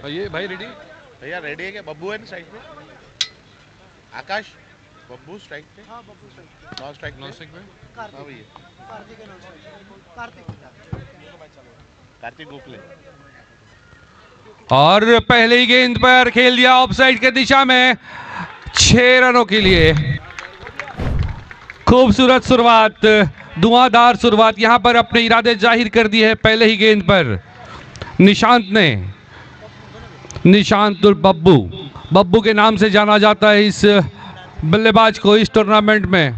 ये भाई रेडी? भैया रेडी है क्या? बब्बू है ना स्ट्राइक पे? आकाश बब्बू स्ट्राइक पे? हाँ Babbu strike. Non strike non strike में? हाँ भैया कार्तिक है नॉन स्ट्राइक। कार्तिक गोखले। और पहले ही गेंद पर खेल दिया ऑफसाइड के दिशा में 6 रनों के लिए। खूबसूरत शुरुआत, धुआंधार शुरुआत यहां पर अपने इरादे जाहिर कर दिए हैं पहले ही गेंद पर निशांत ने। निशांत बब्बू, बब्बू के नाम से जाना जाता है इस बल्लेबाज को इस टूर्नामेंट में।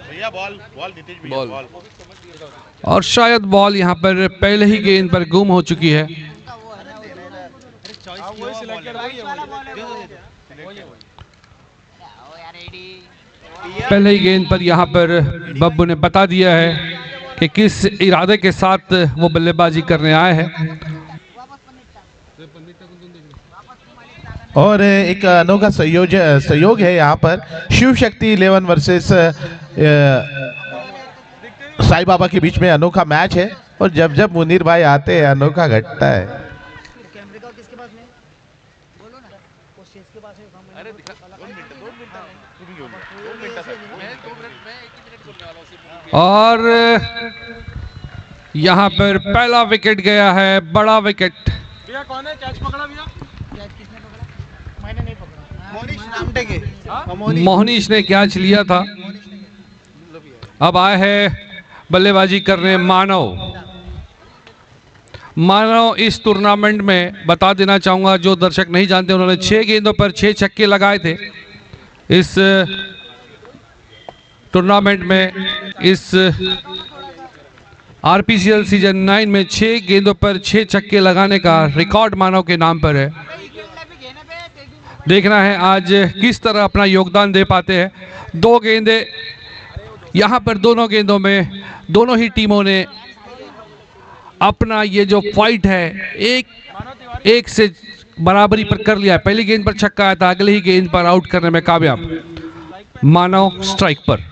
भैया बॉल नीतीश भैया बॉल। बॉल। और शायद बॉल यहां पर पहले ही गेंद पर गुम हो चुकी है। पहले ही गेंद पर यहां पर बब्बू ने बता दिया है कि किस इरादे के साथ वो बल्लेबाजी करने आए हैं। और एक अनोखा सहयोग है यहाँ पर शिव शक्ति 11 वर्सेस साईं बाबा के बीच में अनोखा मैच है। और जब जब मुनीर भाई आते हैं अनोखा घटता है। कैमरे का किसके पास में? बोलो ना। वो शेष के पास है। अरे दिखा 2 मिनट और यहाँ पर पहला विकेट गया है, बड़ा विकेट। भैया कौन है? कैच पकड़ा भैया? कैच किसने पकड़ा? मैंने नहीं पकड़ा। मोनिश नामटे के। मोहनीश ने कैच लिया था। अब आए हैं बल्लेबाजी करने मानव इस टूर्नामेंट में बता देना चाहूंगा, जो दर्शक नहीं जानते, उन्होंने 6 गेंदों पर 6 छक्के लगाए थे इस टूर्नामेंट में। इस आरपीसीएल सीजन 9 में 6 गेंदों पर 6 छक्के लगाने का रिकॉर्ड मानव के नाम पर है। देखना है आज किस तरह अपना योगदान दे पाते हैं। 2 गेंदें यहां पर, दोनों गेंदों में दोनों ही टीमों ने अपना ये जो फाइट है एक से बराबरी पर कर लिया है। पहली गेंद पर छक्का आया था, अगले ही गेंद पर आउट करने में कामयाब मानव स्ट्राइक पर।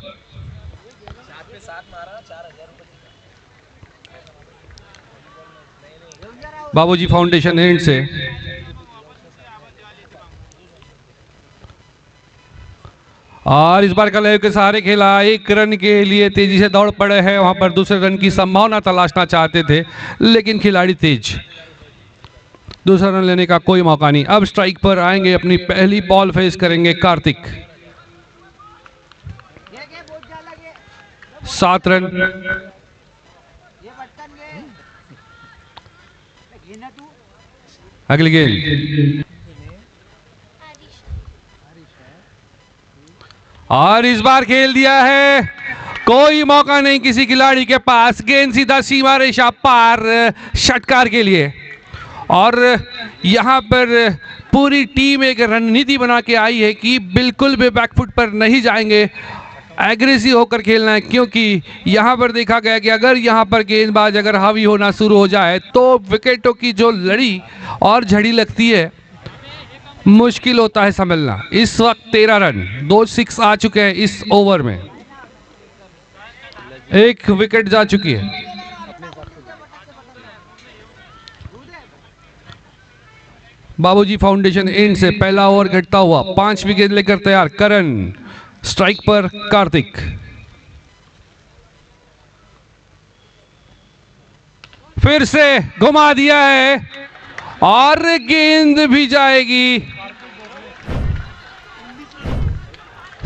बाबूजी फाउंडेशन एंड से और इस बार कलेव के सहारे खेला। 1 रन के लिए तेजी से दौड़ पड़े हैं, वहां पर दूसरे रन की संभावना तलाशना चाहते थे लेकिन खिलाड़ी तेज, दूसरा रन लेने का कोई मौका नहीं। अब स्ट्राइक पर आएंगे, अपनी पहली बॉल फेस करेंगे कार्तिक। 7 रन। अगली गेंद और इस बार खेल दिया है, कोई मौका नहीं किसी खिलाड़ी के पास। गेंद सीधा सीमा रेखा पार षटकार के लिए। और यहां पर पूरी टीम एक रणनीति बना के आई है कि बिल्कुल भी बैकफुट पर नहीं जाएंगे, एग्रेसिव होकर खेलना है। क्योंकि यहां पर देखा गया कि अगर यहां पर गेंदबाज अगर हावी होना शुरू हो जाए तो विकेटों की जो लड़ी और झड़ी लगती है, मुश्किल होता है संभलना। इस वक्त 13 रन, 2 6 आ चुके हैं इस ओवर में, 1 विकेट जा चुकी है। बाबूजी फाउंडेशन एंड से पहला ओवर घटता हुआ, 5 विकेट लेकर तैयार करण। स्ट्राइक पर कार्तिक। फिर से घुमा दिया है और गेंद भी जाएगी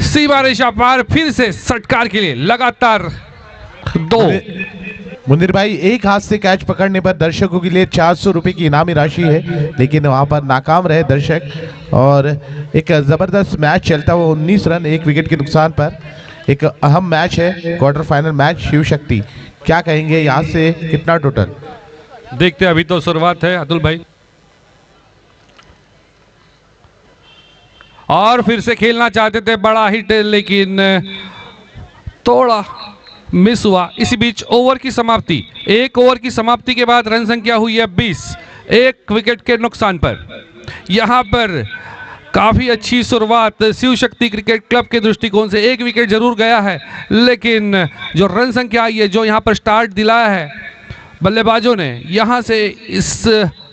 सीमा रेखा पार। फिर से षटकार के लिए लगातार 2। मुनीर भाई, एक हाथ से कैच पकड़ने पर दर्शकों के लिए 400 रुपए की इनामी राशि है, लेकिन वहां पर नाकाम रहे दर्शक। और एक जबरदस्त मैच चलता हुआ 19 रन 1 विकेट के नुकसान पर। एक अहम मैच है, quarter final match Shiv Shakti. क्या कहेंगे, यहाँ से कितना टोटल? देखते हैं, अभी तो शुरुआत है अतुल भाई। और फिर से खेलना चाहते थे बड़ा हिट, लेकिन थोड़ा मिस हुआ। इसी बीच ओवर की समाप्ति, 1 ओवर की समाप्ति के बाद रन संख्या हुई है 20, 1 विकेट के नुकसान पर। यहां पर काफी अच्छी शुरुआत शिव शक्ति क्रिकेट क्लब के दृष्टिकोण से। एक विकेट जरूर गया है, लेकिन जो रन संख्या आई है, जो यहाँ पर स्टार्ट दिलाया है बल्लेबाजों ने, यहाँ से इस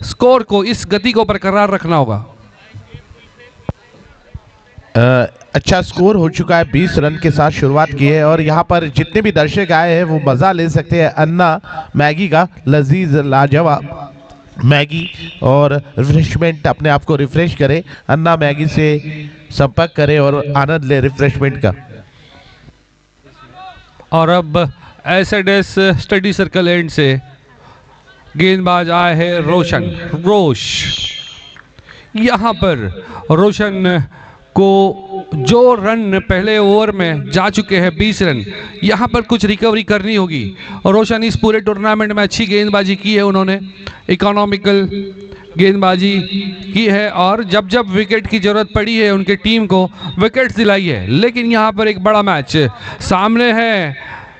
स्कोर को, इस गति को बरकरार रखना होगा। अच्छा स्कोर हो चुका है, 20 रन के साथ शुरुआत की है और यहाँ पर जितने भी दर्शक आए हैं वो मज़ा ले सकते हैं अन्ना मैगी का, लजीज लाजवाब मैगी, और रिफ्रेशमेंट अपने आप को रिफ्रेश करें। अन्ना मैगी से संपर्क करें और आनंद ले रिफ्रेशमेंट का। और अब एसएडएस स्टडी सर्कल एंड से गेंदबाज आए हैं रोश। यहाँ पर रोशन को जो रन पहले ओवर में जा चुके हैं 20 रन, यहाँ पर कुछ रिकवरी करनी होगी। रोशन इस पूरे टूर्नामेंट में अच्छी गेंदबाजी की है, उन्होंने इकोनॉमिकल गेंदबाजी की है और जब जब विकेट की जरूरत पड़ी है उनके टीम को विकेट्स दिलाई है। लेकिन यहाँ पर एक बड़ा मैच सामने है,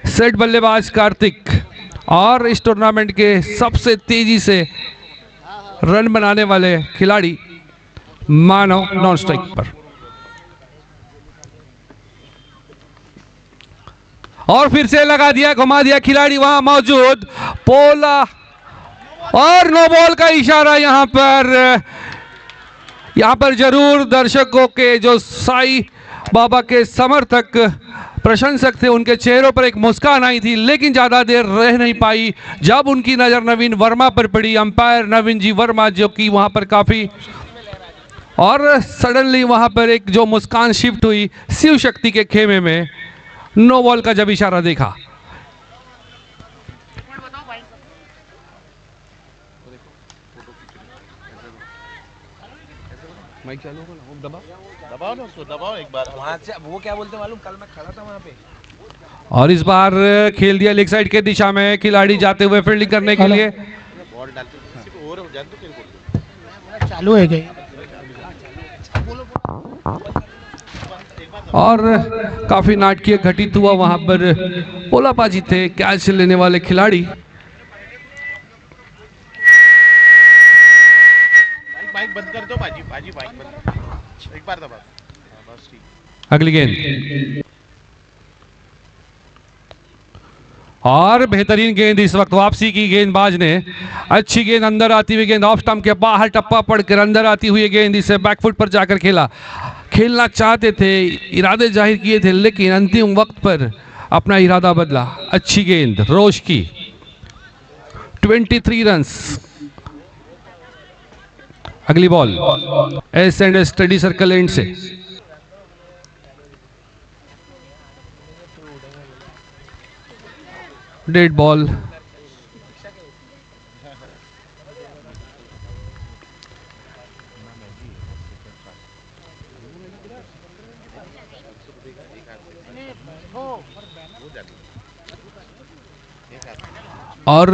सेट बल्लेबाज कार्तिक और इस टूर्नामेंट के सबसे तेजी से रन बनाने वाले खिलाड़ी मानव नॉन स्ट्राइक पर। और फिर से लगा दिया, घुमा दिया, खिलाड़ी वहां मौजूद, पोला और नो बॉल का इशारा। यहां पर जरूर दर्शकों के जो साई बाबा के समर्थक प्रशंसक थे, उनके चेहरों पर एक मुस्कान आई थी, लेकिन ज्यादा देर रह नहीं पाई जब उनकी नजर नवीन वर्मा पर पड़ी। अंपायर नवीन जी वर्मा जो कि वहां पर काफी, और सडनली वहां पर एक जो मुस्कान शिफ्ट हुई शिव शक्ति के खेमे में नो बॉल का जब इशारा देखा। माइक चालू हो ना, दबाओ ना उसको, दबाओ एक बार। वहां से वो क्या बोलते मालूम, कल मैं खड़ा था वहां पे। और इस बार खेल दिया लेग साइड के दिशा में, खिलाड़ी जाते हुए फील्डिंग करने के लिए। बॉल डालते ओवर हो जाए तो फिर चालू है गई। और काफी नाटकीय घटित हुआ, वहां पर पोलाबाजी थे कैच लेने वाले खिलाड़ी। बाइक बंद कर दो बाजी बाइक बंद, एक बार दबा बस ठीक। अगली गेंद और बेहतरीन गेंद इस वक्त वापसी की गेंदबाज ने, अच्छी गेंद अंदर आती हुई गेंद ऑफ स्टंप के बाहर टप्पा पड़कर अंदर आती हुई गेंद, इसे बैकफुट पर जाकर खेलना चाहते थे, इरादे जाहिर किए थे, लेकिन अंतिम वक्त पर अपना इरादा बदला। अच्छी गेंद रोश की, 23 रन्स। अगली ball S and study circle and से डेड बॉल। और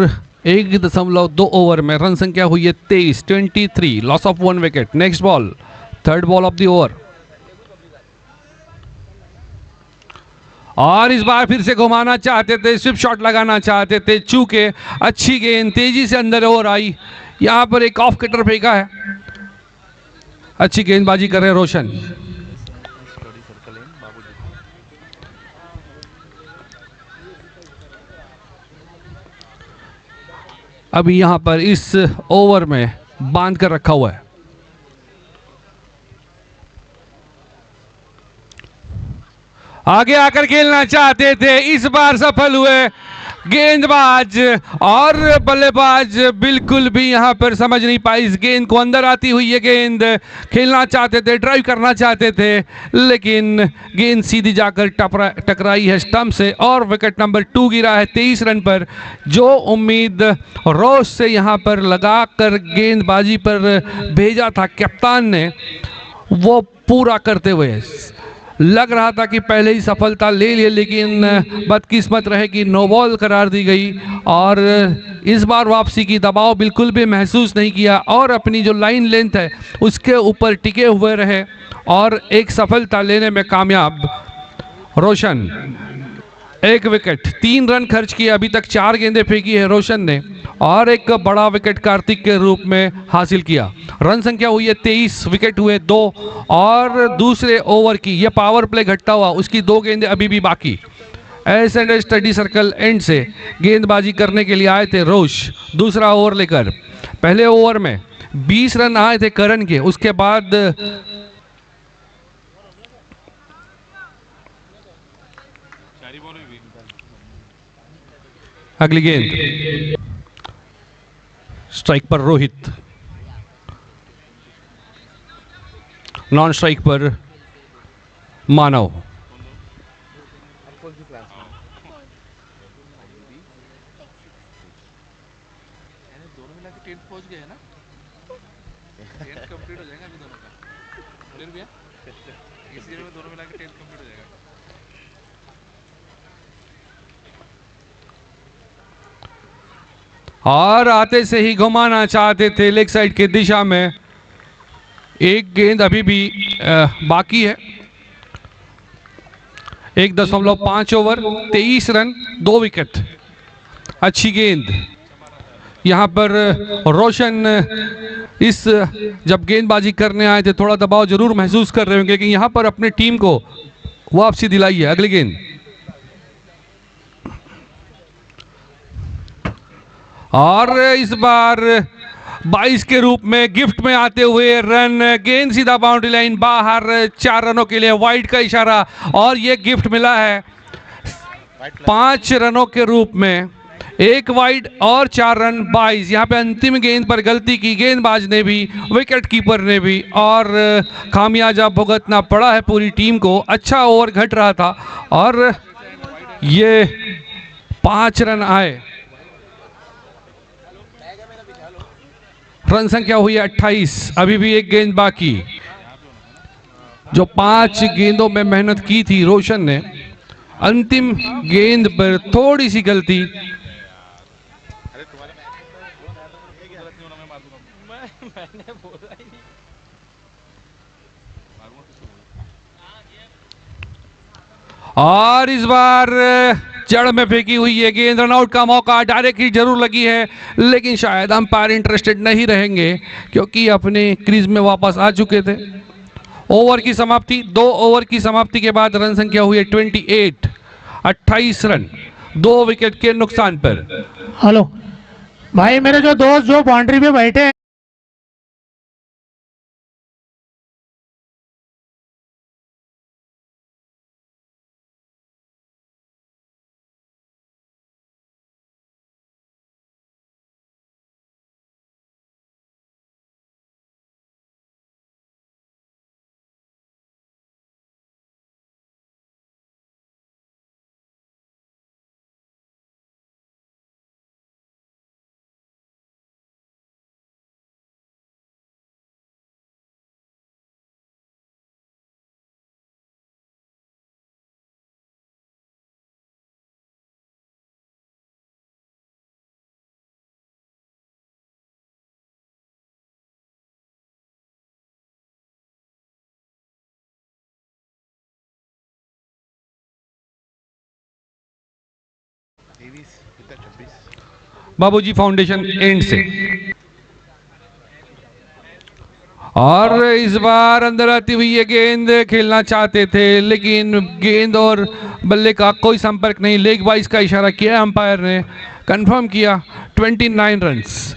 1.2 ओवर में रन संख्या हुई है 23, loss of 1 wicket. Next ball, third ball of the over. और इस बार फिर से घुमाना चाहते थे, स्विप शॉट लगाना चाहते थे, चूंकि अच्छी गेंद तेजी से अंदर ओवर आई। यहां पर एक ऑफ कटर फेंका है, अच्छी गेंदबाजी कर रहे रोशन। अभी यहां पर इस ओवर में बांध कर रखा हुआ है। आगे आकर खेलना चाहते थे, इस बार सफल हुए गेंदबाज और बल्लेबाज बिल्कुल भी यहां पर समझ नहीं पाई इस गेंद को। अंदर आती हुई ये गेंद खेलना चाहते थे, ड्राइव करना चाहते थे, लेकिन गेंद सीधी जाकर टकराई है स्टंप से और विकेट नंबर 2 गिरा है 23 रन पर। जो उम्मीद रोश से यहां पर लगाकर गेंदबाजी पर भेजा था कप्तान ने, वो पूरा करते हुए लग रहा था कि पहले ही सफलता ले लिए, लेकिन बदकिस्मत रहे कि नो बॉल करार दी गई। और इस बार वापसी की दबाव बिल्कुल भी महसूस नहीं किया और अपनी जो लाइन लेंथ है उसके ऊपर टिके हुए रहे और एक सफलता लेने में कामयाब रोशन। एक विकेट, 3 रन खर्च किए, अभी तक 4 गेंदें फेंकी है रोशन ने और एक बड़ा विकेट कार्तिक के रूप में हासिल किया। रन संख्या हुई है 23, विकेट हुए 2 और दूसरे ओवर की यह पावर प्ले घटता हुआ उसकी 2 गेंदें अभी भी बाकी। S and study circle and से गेंदबाजी करने के लिए आए थे रोश दूसरा ओवर लेकर। पहले ओवर में 20 रन आए थे करण के, उसके बाद अगली गेंद स्ट्राइक पर रोहित, नॉन स्ट्राइक पर मानव। और आते से ही घुमाना चाहते थे लेग साइड की दिशा में। एक गेंद अभी भी बाकी है। 1.5 ओवर 23 रन 2 विकेट। अच्छी गेंद यहां पर रोशन इस जब गेंदबाजी करने आए थे थोड़ा दबाव जरूर महसूस कर रहे होंगे, लेकिन यहां पर अपने टीम को वापसी दिलाई है। अगली गेंद और इस बार 22 के रूप में गिफ्ट में आते हुए रन, गेंद सीधा बाउंड्री लाइन बाहर, 4 रनों के लिए वाइड का इशारा और ये गिफ्ट मिला है 5 रनों के रूप में, 1 वाइड और 4 रन 22। यहाँ पे अंतिम गेंद पर गलती की गेंदबाज ने भी, विकेट कीपर ने भी और खामियाजा भुगतना पड़ा है पूरी टीम को। अच्छा ओवर घट रहा था और ये 5 रन आए। रन संख्या हुई है 28, अभी भी एक गेंद बाकी। जो 5 गेंदों में मेहनत की थी रोशन ने, अंतिम गेंद पर थोड़ी सी गलती। और इस बार जड़ में फेंकी हुई है गेंद, रनआउट का मौका, डायरेक्ट ही जरूर लगी है लेकिन शायद अंपायर इंटरेस्टेड नहीं रहेंगे क्योंकि अपने क्रीज में वापस आ चुके थे। ओवर की समाप्ति, 2 ओवर की समाप्ति के बाद रन संख्या हुई है 28, 28 रन 2 विकेट के नुकसान पर। हेलो भाई, मेरे जो दोस्त जो बाउंड्री पे बैठे हैं बाबूजी फाउंडेशन एंड से। और इस बार अंदर आती हुई ये गेंद खेलना चाहते थे लेकिन गेंद और बल्ले का कोई संपर्क नहीं। लेग वाइज का इशारा किया अंपायर ने, कंफर्म किया 29 रन्स।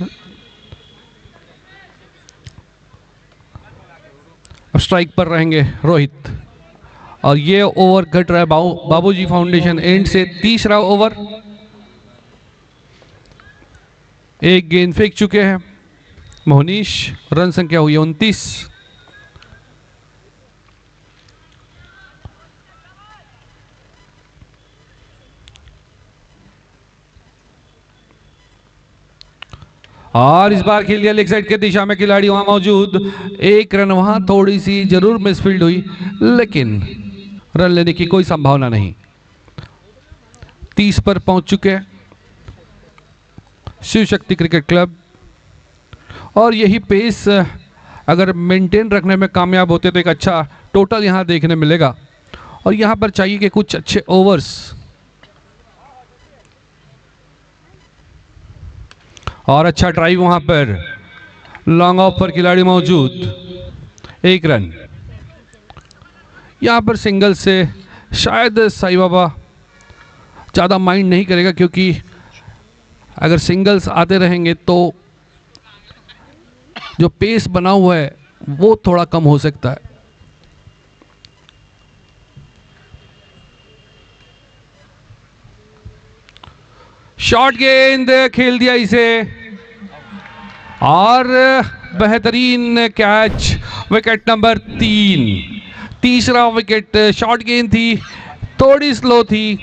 स्ट्राइक पर रहेंगे रोहित और ये ओवर घट रहा है बाबूजी फाउंडेशन एंड से। तीसरा ओवर, एक गेंद फेंक चुके हैं मोहनीश, रन संख्या हुई है 29। और इस बार खेल दिया लेग साइड के दिशा में खिलाड़ी वहां मौजूद। 1 रन वहां थोड़ी सी जरूर मिसफील्ड हुई लेकिन रन लेने की कोई संभावना नहीं। 30 पर पहुंच चुके हैं शिव शक्ति क्रिकेट क्लब और यही पेस अगर मेंटेन रखने में कामयाब होते तो एक अच्छा टोटल यहां देखने मिलेगा। और यहां पर चाहिए कि कुछ अच्छे ओवर्स और अच्छा ड्राइव वहां पर, लॉन्ग ऑफ पर खिलाड़ी मौजूद, 1 रन। यहां पर सिंगल से शायद साईं बाबा ज़्यादा माइंड नहीं करेगा, क्योंकि अगर सिंगल्स आते रहेंगे तो जो पेस बना हुआ है वो थोड़ा कम हो सकता है। शॉर्ट गेंद खेल दिया इसे और बेहतरीन कैच, विकेट नंबर 3, तीसरा विकेट। शॉर्ट गेंद थी, थोड़ी स्लो थी,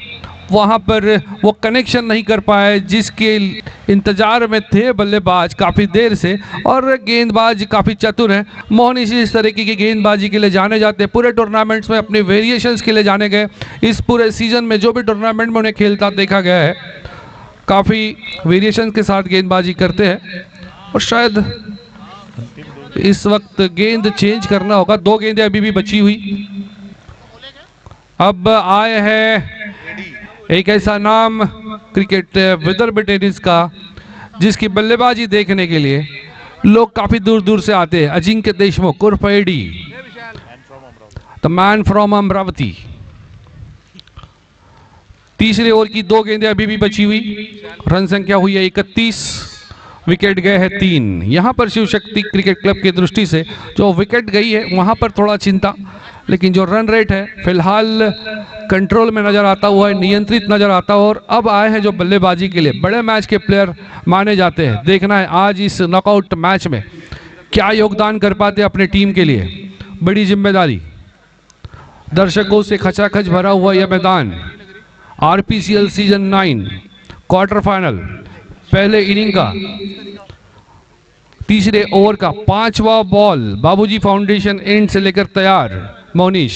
वहां पर वो कनेक्शन नहीं कर पाए जिसके इंतजार में थे बल्लेबाज काफ़ी देर से। और गेंदबाज काफ़ी चतुर है, मोहनीश इस तरीके की गेंदबाजी के लिए जाने जाते हैं, पूरे टूर्नामेंट्स में अपने वेरिएशंस के लिए जाने गए। इस पूरे सीजन में जो भी टूर्नामेंट में उन्हें खेलता देखा गया है, काफ़ी वेरिएशंस के साथ गेंदबाजी करते हैं। और शायद इस वक्त गेंद चेंज करना होगा, 2 गेंदें अभी भी बची हुई। अब आए हैं एक ऐसा नाम क्रिकेट विदर्भ टेनिस का जिसकी बल्लेबाजी देखने के लिए लोग काफी दूर दूर से आते हैं। अजिंक्य देशमुख उर्फ AD, the man from Amravati. तीसरे ओवर की 2 गेंदें अभी भी बची हुई, रन संख्या हुई है 31, विकेट गए हैं 3। यहां पर शिव शक्ति क्रिकेट क्लब की दृष्टि से जो विकेट गई है वहां पर थोड़ा चिंता, लेकिन जो रन रेट है फिलहाल कंट्रोल में नजर आता हुआ है, नियंत्रित नजर आता है। और अब आए हैं जो बल्लेबाजी के लिए बड़े मैच के प्लेयर माने जाते हैं। देखना है आज इस नॉकआउट मैच में क्या योगदान कर पाते अपने टीम के लिए। बड़ी जिम्मेदारी, दर्शकों से खचाखच भरा हुआ यह मैदान। आरपीसीएल सीजन 9 क्वार्टर फाइनल, पहले इनिंग का तीसरे ओवर का 5वां बॉल। बाबूजी फाउंडेशन एंड से लेकर तैयार। मोनीश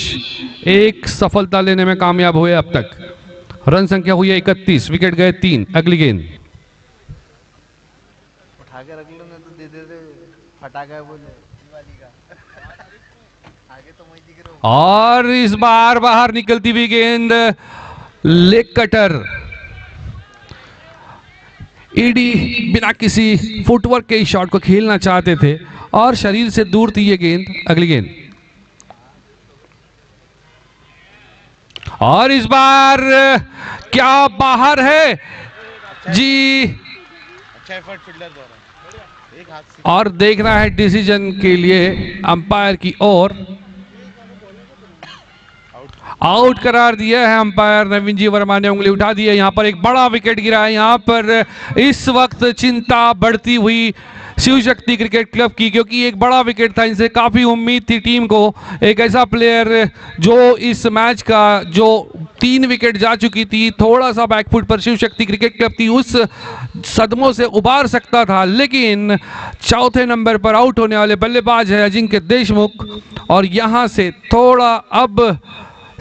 एक सफलता लेने में कामयाब हुए अब तक। रन संख्या हुई है 31, विकेट गए 3। अगली गेंद उठा के रख लो, तो दे दे फटाका बोले वाली का आगे तो मैं दिख रहा हूं। और इस बार बाहर निकलती हुई गेंद, लेग कटर। ईडी बिना किसी फुटवर्क के इस शॉट को खेलना चाहते थे और शरीर से दूर थी ये गेंद। अगली गेंद और इस बार क्या बाहर है जी। अच्छा एफर्ट फील्डर द्वारा, एक हाथ से। और देखना है डिसीजन के लिए अंपायर की ओर। आउट करार दिया है अंपायर नवीन जी वर्मा ने, उंगली उठा दी है। यहां पर एक बड़ा विकेट गिरा है। यहां पर इस वक्त चिंता बढ़ती हुई शिव शक्ति क्रिकेट क्लब की, क्योंकि एक बड़ा विकेट था। इनसे काफी उम्मीद थी टीम को, एक ऐसा प्लेयर जो इस मैच का जो 3 विकेट जा चुकी थी, थोड़ा सा बैकफुट पर शिव शक्ति क्रिकेट क्लब थी, उस सदमों से उबार सकता था। लेकिन चौथे नंबर पर आउट होने वाले बल्लेबाज है अजिंक्य देशमुख, और यहां से थोड़ा अब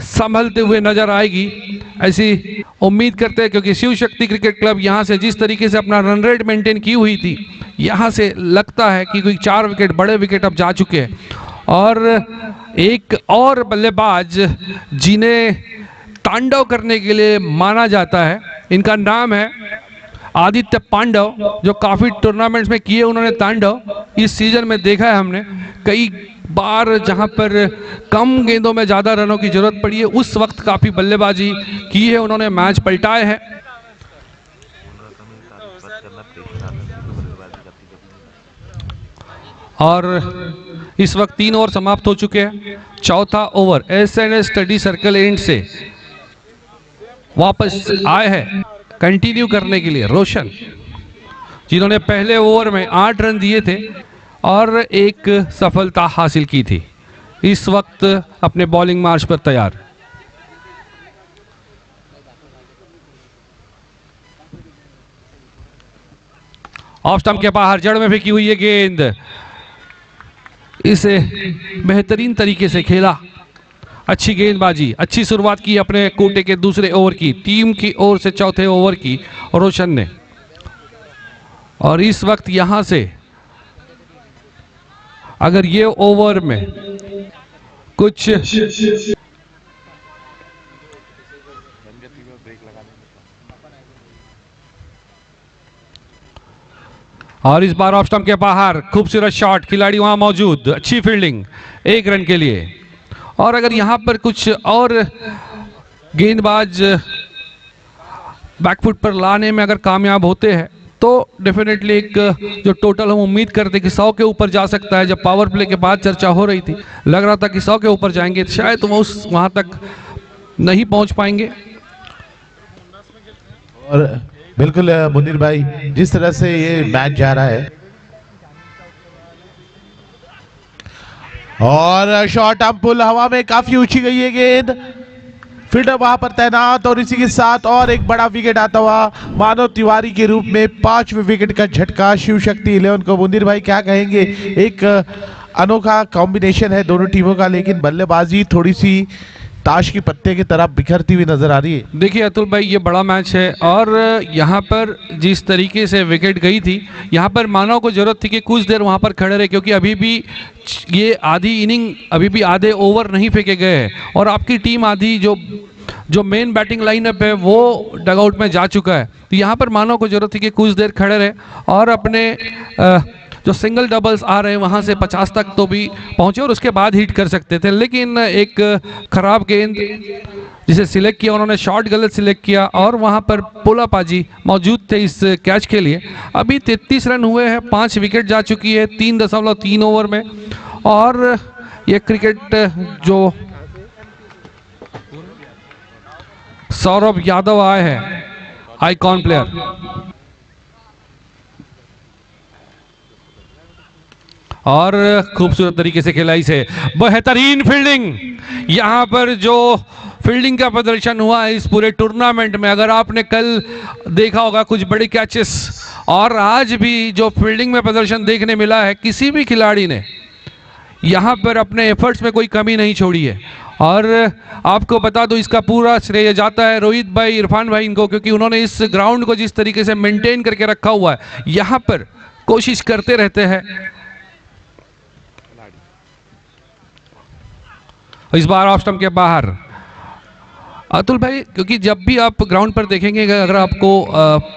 संभलते हुए नजर आएगी ऐसी उम्मीद करते हैं, क्योंकि शिव शक्ति क्रिकेट क्लब यहां से जिस तरीके से अपना रन रेट मेंटेन की हुई थी, यहां से लगता है कि कोई 4 विकेट, बड़े विकेट अब जा चुके हैं। और एक और बल्लेबाज जिन्हें तांडव करने के लिए माना जाता है, इनका नाम है आदित्य पांडव, जो काफी टूर्नामेंट्स में किए उन्होंने तांडव। इस सीजन में देखा है हमने कई बार जहां पर कम गेंदों में ज्यादा रनों की जरूरत पड़ी है, उस वक्त काफी बल्लेबाजी की है उन्होंने, मैच पलटाए हैं। और इस वक्त 3 ओवर समाप्त हो चुके हैं। चौथा over SNS study circle and से वापस आए हैं कंटिन्यू करने के लिए रोशन, जिन्होंने पहले ओवर में 8 रन दिए थे और एक सफलता हासिल की थी। इस वक्त अपने बॉलिंग मार्च पर तैयार। ऑफ स्टंप के बाहर जड़ में फेंकी हुई है गेंद, इसे बेहतरीन तरीके से खेला। अच्छी गेंदबाजी, अच्छी शुरुआत की अपने कोटे के दूसरे ओवर की, टीम की ओर से चौथे ओवर की रोशन ने। और इस वक्त यहां से अगर ये ओवर में कुछ और इस बार ऑफ स्टंप के बाहर खूबसूरत शॉट, खिलाड़ी वहां मौजूद, अच्छी फील्डिंग 1 रन के लिए। और अगर यहां पर कुछ और गेंदबाज बैकफुट पर लाने में अगर कामयाब होते हैं तो डेफिनेटली एक जो टोटल हम उम्मीद करते कि 100 के ऊपर जा सकता है। जब पावर प्ले के बाद चर्चा हो रही थी, लग रहा था कि 100 के ऊपर जाएंगे, शायद वो वहां तक नहीं पहुंच पाएंगे। और बिल्कुल मुनीर भाई, जिस तरह से ये मैच जा रहा है, और शॉर्ट आर्म पुल हवा में काफी ऊंची गई है गेंद, फील्डर वहां पर तैनात, और इसी के साथ और एक बड़ा विकेट आता हुआ मानव तिवारी के रूप में 5वें विकेट का झटका शिव शक्ति 11 को। मुनीर भाई क्या कहेंगे, एक अनोखा कॉम्बिनेशन है दोनों टीमों का, लेकिन बल्लेबाजी थोड़ी सी ताश की पत्ते की तरह बिखरती हुई नजर आ रही है। देखिए अतुल भाई, ये बड़ा मैच है और यहाँ पर जिस तरीके से विकेट गई थी, यहाँ पर मानव को जरूरत थी कि कुछ देर वहाँ पर खड़े रहे, क्योंकि अभी भी ये आधी इनिंग, अभी भी आधे ओवर नहीं फेंके गए हैं और आपकी टीम आधी जो मेन बैटिंग लाइनअप है वो डगआउट में जा चुका है। तो यहाँ पर मानव को जरूरत थी कि कुछ देर खड़े रहे और अपने जो सिंगल डबल्स आ रहे हैं वहाँ से 50 तक तो भी पहुँचे और उसके बाद हिट कर सकते थे, लेकिन एक खराब गेंद जिसे सिलेक्ट किया उन्होंने, शॉट गलत सिलेक्ट किया और वहाँ पर पुलापाजी मौजूद थे इस कैच के लिए। अभी 33 रन हुए हैं, 5 विकेट जा चुकी है 3.3 ओवर में। और ये क्रिकेट जो सौरभ यादव आए हैं, आइकॉन प्लेयर, और खूबसूरत तरीके से खेला इसे, बेहतरीन फील्डिंग। यहाँ पर जो फील्डिंग का प्रदर्शन हुआ है इस पूरे टूर्नामेंट में, अगर आपने कल देखा होगा कुछ बड़े कैचेस, और आज भी जो फील्डिंग में प्रदर्शन देखने मिला है, किसी भी खिलाड़ी ने यहाँ पर अपने एफर्ट्स में कोई कमी नहीं छोड़ी है। और आपको बता दो, इसका पूरा श्रेय जाता है रोहित भाई, इरफान भाई इनको, क्योंकि उन्होंने इस ग्राउंड को जिस तरीके से मेंटेन करके रखा हुआ है, यहाँ पर कोशिश करते रहते हैं। इस बार ऑफ स्टंप के बाहर अतुल भाई, क्योंकि जब भी आप ग्राउंड पर देखेंगे, अगर आपको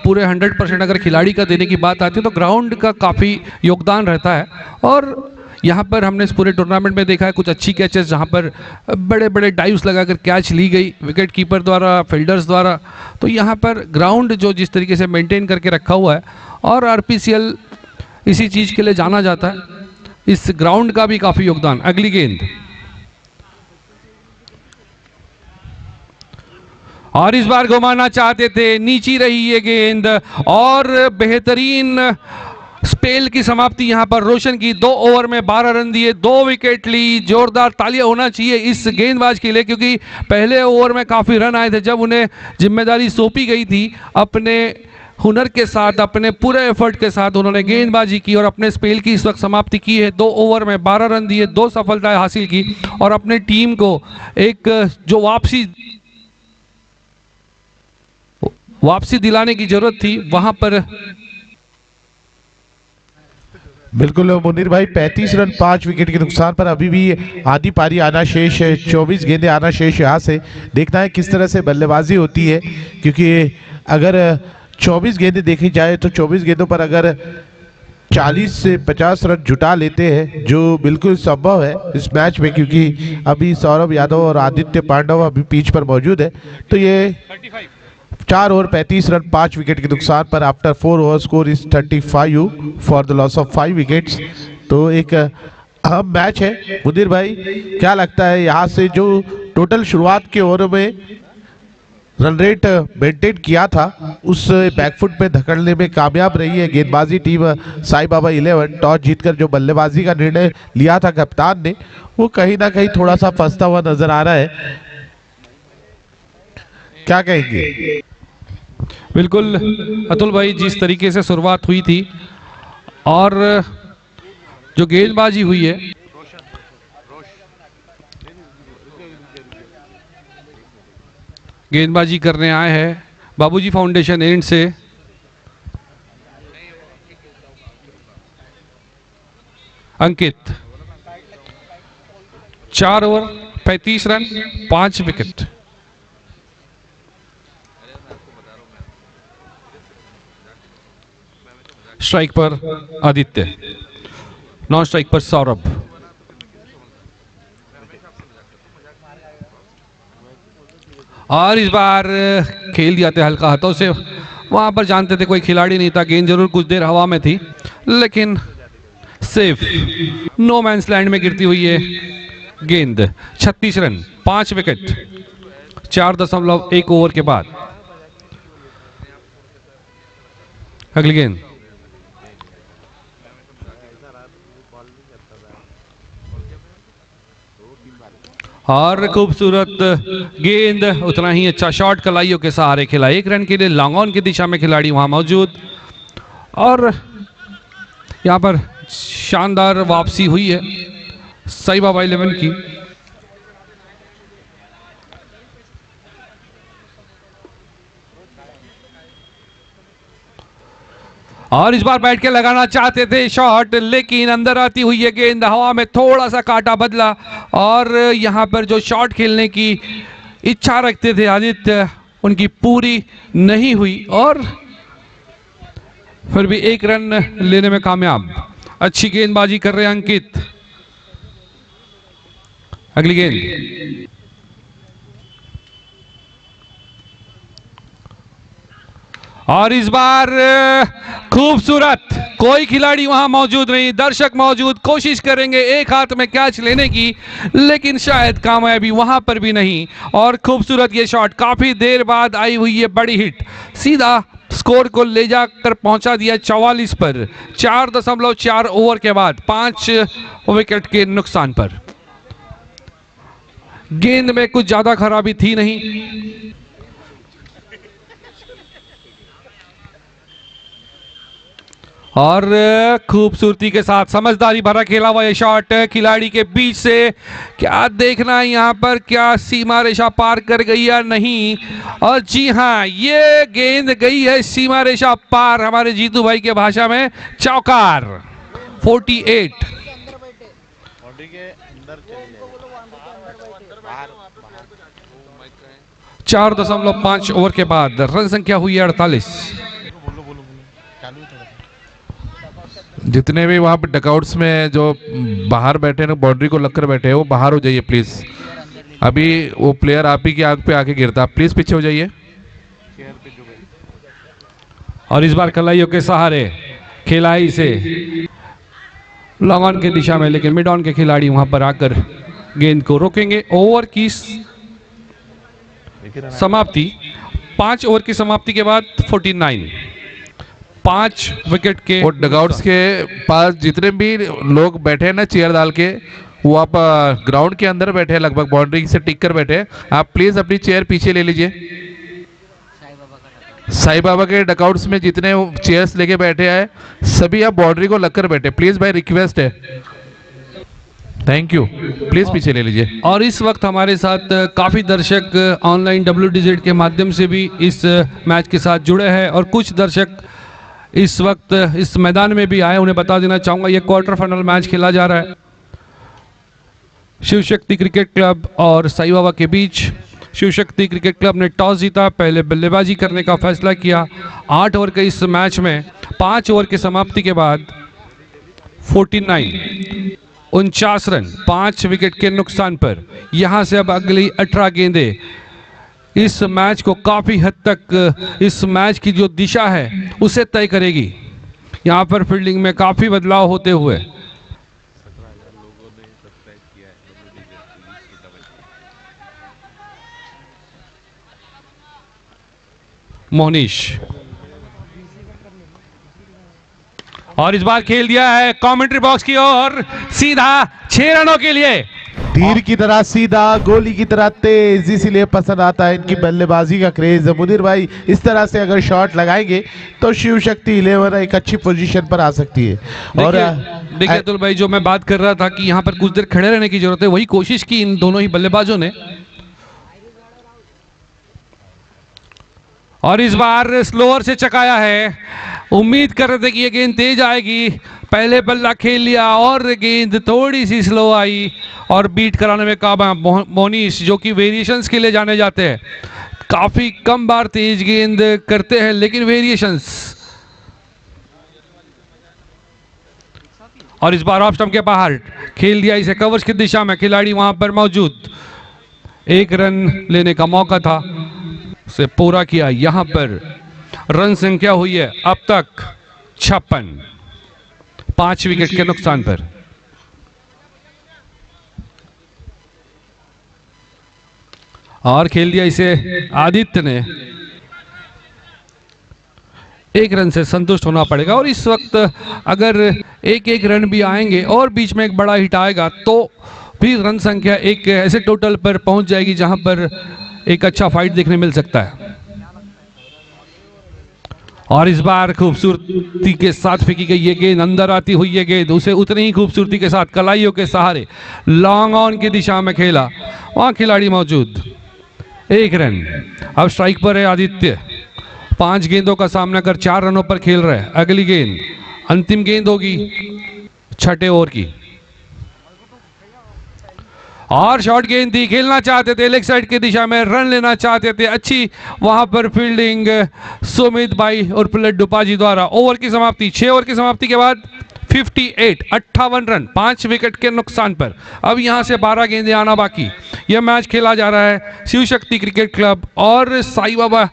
पूरे 100% अगर खिलाड़ी का देने की बात आती है तो ग्राउंड का काफ़ी योगदान रहता है। और यहाँ पर हमने इस पूरे टूर्नामेंट में देखा है कुछ अच्छी कैचेस जहाँ पर बड़े बड़े डाइव्स लगाकर कैच ली गई विकेट कीपर द्वारा, फील्डर्स द्वारा। तो यहाँ पर ग्राउंड जो जिस तरीके से मेंटेन करके रखा हुआ है, और आरपीसीएल इसी चीज़ के लिए जाना जाता है, इस ग्राउंड का भी काफ़ी योगदान। अगली गेंद, और इस बार घुमाना चाहते थे, नीची रही ये गेंद और बेहतरीन स्पेल की समाप्ति यहां पर रोशन की। 2 ओवर में 12 रन दिए, 2 विकेट ली। जोरदार तालियां होना चाहिए इस गेंदबाज के लिए, क्योंकि पहले ओवर में काफी रन आए थे जब उन्हें जिम्मेदारी सौंपी गई थी। अपने हुनर के साथ, अपने पूरे एफर्ट के साथ उन्होंने गेंदबाजी की और अपने स्पेल की इस वक्त समाप्ति की है। 2 ओवर में 12 रन दिए, 2 सफलताएं हासिल की और अपने टीम को एक जो वापसी दिलाने की जरूरत थी वहां पर। बिल्कुल मुनीर भाई, 35 रन 5 विकेट के नुकसान पर अभी भी आधी पारी आना शेष है, 24 गेंदें आना शेष। यहाँ से देखना है किस तरह से बल्लेबाजी होती है, क्योंकि अगर 24 गेंदें देखी जाए तो 24 गेंदों पर अगर 40 से 50 रन जुटा लेते हैं, जो बिल्कुल संभव है इस मैच में, क्योंकि अभी सौरभ यादव और आदित्य पांडव अभी पिच पर मौजूद है। तो ये 4 ओवर 35 रन 5 विकेट के नुकसान पर after 4 over score is 35 for the loss of 5 wickets. तो एक अहम मैच है। मुनीर भाई, क्या लगता है यहाँ से जो टोटल शुरुआत के ओवर में रन रेट मेंटेन किया था, उस बैकफुट में धकड़ने में कामयाब रही है गेंदबाजी टीम साई बाबा 11। टॉस जीतकर जो बल्लेबाजी का निर्णय लिया था कप्तान ने, वो कहीं ना कहीं थोड़ा सा फंसता हुआ नजर आ रहा है। क्या कहेंगे? बिल्कुल अतुल भाई, जिस तरीके से शुरुआत हुई थी और जो गेंदबाजी हुई है, गेंदबाजी करने आए हैं बाबूजी फाउंडेशन एंड से अंकित। 4 ओवर 35 रन 5 विकेट। स्ट्राइक पर आदित्य, नॉन स्ट्राइक पर सौरभ। और इस बार खेल दिया था हल्का हाथों से, वहां पर जानते थे कोई खिलाड़ी नहीं था, गेंद जरूर कुछ देर हवा में थी लेकिन सेफ, नो मैंस लैंड में गिरती हुई है गेंद। 36 रन, 5 विकेट, 4.1 ओवर के बाद। अगली गेंद, और खूबसूरत गेंद, उतना ही अच्छा शॉट कलाइयों के सहारे खेला। 1 रन के लिए लॉन्ग ऑन की दिशा में खिलाड़ी वहां मौजूद, और यहां पर शानदार वापसी हुई है साई बाबा 11 की। और इस बार बैठ के लगाना चाहते थे शॉट, लेकिन अंदर आती हुई है गेंद, हवा में थोड़ा सा काटा बदला, और यहां पर जो शॉट खेलने की इच्छा रखते थे आदित्य, उनकी पूरी नहीं हुई, और फिर भी 1 रन लेने में कामयाब। अच्छी गेंदबाजी कर रहे हैं अंकित। अगली गेंद, और इस बार खूबसूरत, कोई खिलाड़ी वहां मौजूद नहीं, दर्शक मौजूद, कोशिश करेंगे एक हाथ में कैच लेने की, लेकिन शायद कामयाबी वहां पर भी नहीं। और खूबसूरत ये शॉट, काफी देर बाद आई हुई है बड़ी हिट, सीधा स्कोर को ले जाकर पहुंचा दिया 44 पर, 4.4 ओवर के बाद 5 विकेट के नुकसान पर। गेंद में कुछ ज्यादा खराबी थी नहीं, और खूबसूरती के साथ समझदारी भरा खेला हुआ ये शॉट खिलाड़ी के बीच से। क्या देखना है यहाँ पर, क्या सीमा रेखा पार कर गई या नहीं? और जी हाँ, ये गेंद गई है सीमा रेखा पार, हमारे जीतू भाई के भाषा में चौकार। 48 बाउंड्री के अंदर चली जाएगी, बाहर 4.5 ओवर के बाद रन संख्या हुई है 48। बोलो चालू है थोड़ा। जितने भी वहाँ पे डकआउट्स में जो बाहर बैठे हैं, बाउंड्री को लगकर बैठे हैं, वो बाहर हो जाइए प्लीज। अभी वो प्लेयर आप ही की आंख पे आके गिरता, आप प्लीज पीछे हो जाइए। चेयर पे जो गए। और इस बार कलाइयों के सहारे खिलाई से लॉन्ग ऑन की दिशा में, लेकिन मिड ऑन के खिलाड़ी वहां पर आकर गेंद को रोकेंगे। ओवर की समाप्ति, 5 ओवर की समाप्ति के बाद 49, 5 विकेट के। और डगआउट्स के पास जितने भी लोग बैठे हैं ना चेयर डाल के, वो आप ग्राउंड के अंदर बैठे हैं, लगभग बाउंड्री से टिक कर बैठे हैं, आप प्लीज अपनी चेयर पीछे ले लीजिए। साईं बाबा के डकआउट्स में जितने चेयर्स लेके बैठे हैं, सभी आप बाउंड्री को लगकर बैठे, प्लीज भाई रिक्वेस्ट है, थैंक यू, प्लीज पीछे ले लीजिए। और इस वक्त हमारे साथ काफी दर्शक ऑनलाइन WDZ के माध्यम से भी इस मैच के साथ जुड़े हैं, और कुछ दर्शक इस वक्त इस मैदान में भी आए। उन्हें बता देना चाहूंगा, ये क्वार्टर फाइनल मैच खेला जा रहा है शिव शक्ति क्रिकेट क्लब और साईं बाबा के बीच। शिव शक्ति क्रिकेट क्लब ने टॉस जीता, पहले बल्लेबाजी करने का फैसला किया। 8 ओवर के इस मैच में 5 ओवर की समाप्ति के बाद 49 रन, 5 विकेट के नुकसान पर। यहां से अब अगली 18 गेंदें इस मैच को काफी हद तक, इस मैच की जो दिशा है उसे तय करेगी। यहां पर फील्डिंग में काफी बदलाव होते हुए मोहनीश, और इस बार खेल दिया है कमेंट्री बॉक्स की ओर, सीधा 6 रनों के लिए। तीर की तरह सीधा, गोली की तरह तेज, इसीलिए पसंद आता है इनकी बल्लेबाजी का क्रेज। मुनीर भाई, इस तरह से अगर शॉट लगाएंगे तो शिव शक्ति 11 एक अच्छी पोजीशन पर आ सकती है। और देखिए अतुल भाई, जो मैं बात कर रहा था कि यहाँ पर कुछ देर खड़े रहने की जरूरत है, वही कोशिश की इन दोनों ही बल्लेबाजों ने। और इस बार स्लोअर से चकाया है, उम्मीद कर रहे थे कि ये गेंद तेज आएगी, पहले बल्ला खेल लिया और गेंद थोड़ी सी स्लो आई और बीट कराने में कामयाब मोनीश, जो कि वेरिएशंस के लिए जाने जाते हैं। काफी कम बार तेज गेंद करते हैं, लेकिन वेरिएशंस। और इस बार ऑफ स्टंप के बाहर खेल दिया इसे कवर्स की दिशा में, खिलाड़ी वहां पर मौजूद, एक रन लेने का मौका था, उसे पूरा किया। यहां पर रन संख्या हुई है अब तक 56, 5 विकेट के नुकसान पर। और खेल दिया इसे आदित्य ने, एक रन से संतुष्ट होना पड़ेगा। और इस वक्त अगर एक एक रन भी आएंगे और बीच में एक बड़ा हिट आएगा तो भी रन संख्या एक ऐसे टोटल पर पहुंच जाएगी जहां पर एक अच्छा फाइट देखने मिल सकता है। और इस बार खूबसूरती के साथ फेंकी गई ये गेंद, अंदर आती हुई ये गेंद उसे उतनी ही खूबसूरती के साथ कलाइयों के सहारे लॉन्ग ऑन की दिशा में खेला, वहां खिलाड़ी मौजूद, एक रन। अब स्ट्राइक पर है आदित्य, 5 गेंदों का सामना कर 4 रनों पर खेल रहे हैं। अगली गेंद अंतिम गेंद होगी 6ठे ओवर की, और शॉर्ट गेंद थी, खेलना चाहते थे लेग साइड की दिशा में, रन लेना चाहते थे। अच्छी वहां पर फील्डिंग सुमित भाई और लड्डू पाजी द्वारा। ओवर की समाप्ति, 6 ओवर की समाप्ति के बाद 58 रन, 5 विकेट के नुकसान पर। अब यहां से 12 गेंदें आना बाकी। यह मैच खेला जा रहा है शिव शक्ति क्रिकेट क्लब और साई बाबा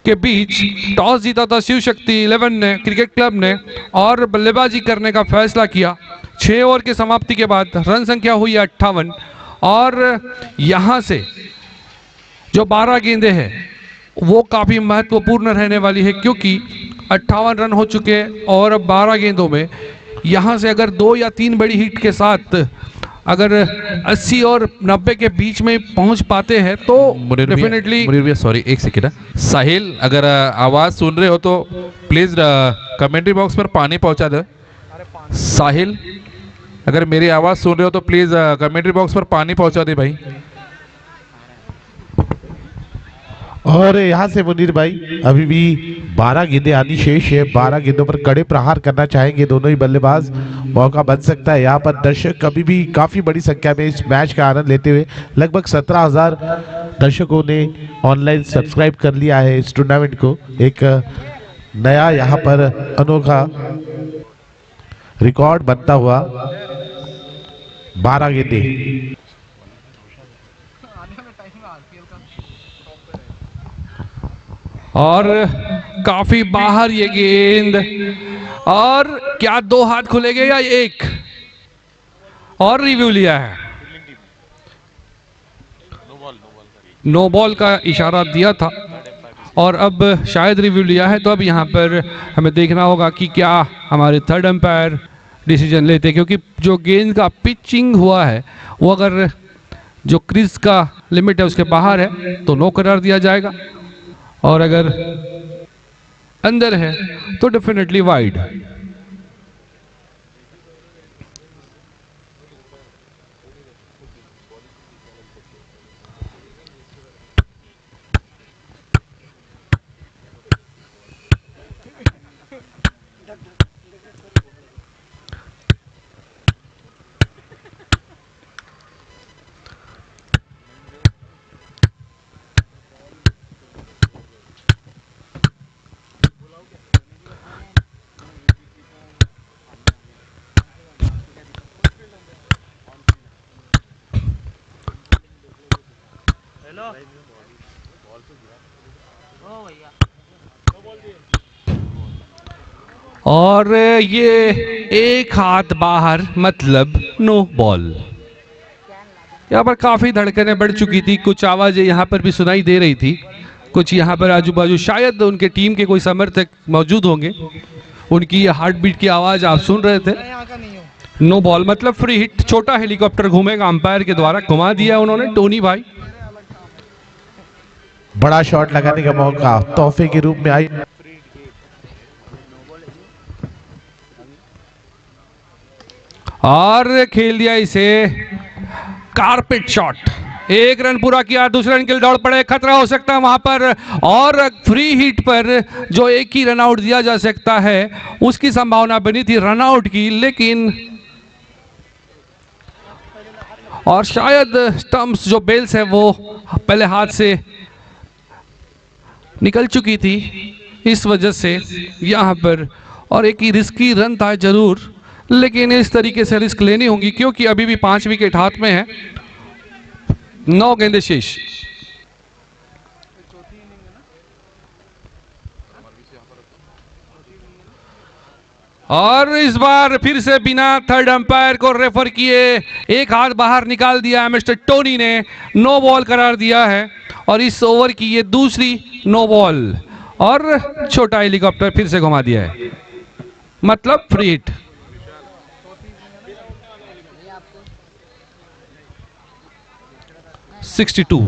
के बीच। टॉस जीता था शिव शक्ति 11 ने, क्रिकेट क्लब ने, और बल्लेबाजी करने का फैसला किया। 6 ओवर की समाप्ति के बाद रन संख्या हुई 58, और यहां से जो 12 गेंदें हैं वो काफी महत्वपूर्ण रहने वाली है, क्योंकि 58 रन हो चुके हैं और अब 12 गेंदों में यहां से अगर 2 या 3 बड़ी हिट के साथ अगर 80 और 90 के बीच में पहुंच पाते हैं तो डेफिनेटली। मुनीर भैया सॉरी, एक सेकेंड। साहिल, अगर आवाज सुन रहे हो तो प्लीज कमेंट्री बॉक्स पर पानी पहुंचा दो। साहिल, अगर मेरी आवाज सुन रहे हो तो प्लीज कमेंट्री बॉक्स पर पानी पहुंचा दे भाई। और यहाँ से मुनीर भाई अभी भी 12 गेंदें आनी शेष है। 12 गेंदों पर कड़े प्रहार करना चाहेंगे दोनों ही बल्लेबाज, मौका बन सकता है। यहाँ पर दर्शक अभी भी काफी बड़ी संख्या में इस मैच का आनंद लेते हुए, लगभग 17,000 दर्शकों ने ऑनलाइन सब्सक्राइब कर लिया है इस टूर्नामेंट को। एक नया यहाँ पर अनोखा रिकॉर्ड बनता हुआ। 12 गेंदें, और काफी बाहर ये गेंद, और क्या 2 हाथ खुलेंगे या 1, और रिव्यू लिया है। नो बॉल का इशारा दिया था और अब शायद रिव्यू लिया है। तो अब यहाँ पर हमें देखना होगा कि क्या हमारे थर्ड एम्पायर डिसीजन लेते, क्योंकि जो गेंद का पिचिंग हुआ है वो अगर जो क्रीज का लिमिट है उसके बाहर है तो नो करार दिया जाएगा, और अगर अंदर है तो डेफिनेटली वाइड। और ये एक हाथ बाहर, मतलब नो बॉल। यहाँ पर काफी धड़कनें बढ़ चुकी थी, कुछ आवाजें यहाँ पर भी सुनाई दे रही थी, कुछ यहाँ पर आजू बाजू शायद उनके टीम के कोई समर्थक मौजूद होंगे, उनकी ये हार्ट बीट की आवाज आप सुन रहे थे। नो बॉल मतलब फ्री हिट, छोटा हेलीकॉप्टर घूमेगा अंपायर के द्वारा, घुमा दिया उन्होंने टोनी भाई। बड़ा शॉट लगाने का मौका तोहफे के रूप में आई। और खेल दिया इसे कारपेट शॉट, 1 रन पूरा किया, दूसरे रन के लिए दौड़ पड़े, खतरा हो सकता है वहां पर, और फ्री हिट पर जो एक ही रन आउट दिया जा सकता है उसकी संभावना बनी थी रन आउट की, लेकिन और शायद स्टंप्स जो बेल्स है वो पहले हाथ से निकल चुकी थी, इस वजह से यहां पर, और एक ही रिस्की रन था जरूर, लेकिन इस तरीके से रिस्क लेनी होगी क्योंकि अभी भी 5 विकेट हाथ में है, 9 गेंदें शेष। और इस बार फिर से बिना थर्ड अंपायर को रेफर किए एक हाथ बाहर निकाल दिया है मिस्टर टोनी ने, नो बॉल करार दिया है और इस ओवर की ये दूसरी नो बॉल और छोटा हेलीकॉप्टर फिर से घुमा दिया है, मतलब फ्री हिट। (62)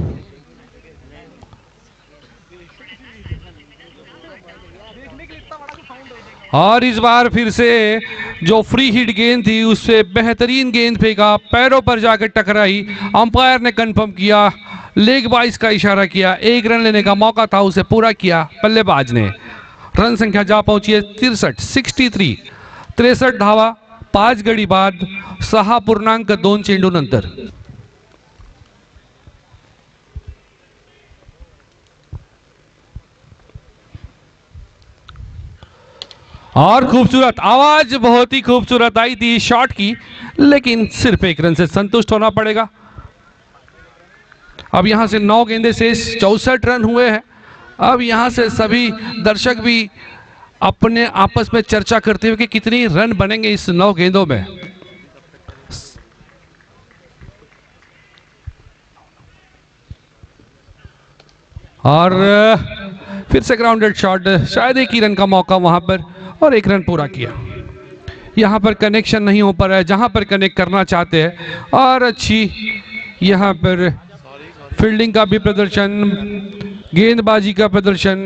और इस बार फिर से जो फ्री हिट गेंद थी उससे बेहतरीन गेंद फेंका, पैरों पर जाकर टकराई, अंपायर ने कंफर्म किया, लेग बाइस का इशारा किया, 1 रन लेने का मौका था उसे पूरा किया बल्लेबाज ने। रन संख्या जा पहुंची है 63, 63 धावा 5 गडी बाद 6.2 चेंडू नंतर। और खूबसूरत आवाज बहुत ही खूबसूरत आई थी शॉट की, लेकिन सिर्फ 1 रन से संतुष्ट होना पड़ेगा। अब यहां से 9 गेंदे से 64 रन हुए हैं। अब यहां से सभी दर्शक भी अपने आपस में चर्चा करते हुए कि कितनी रन बनेंगे इस 9 गेंदों में। और फिर से ग्राउंडेड शॉट, शायद 1 ही रन का मौका वहां पर और 1 रन पूरा किया। यहां पर कनेक्शन नहीं हो पा रहा है जहां पर कनेक्ट करना चाहते हैं। और अच्छी यहां पर फील्डिंग का भी प्रदर्शन, गेंदबाजी का प्रदर्शन।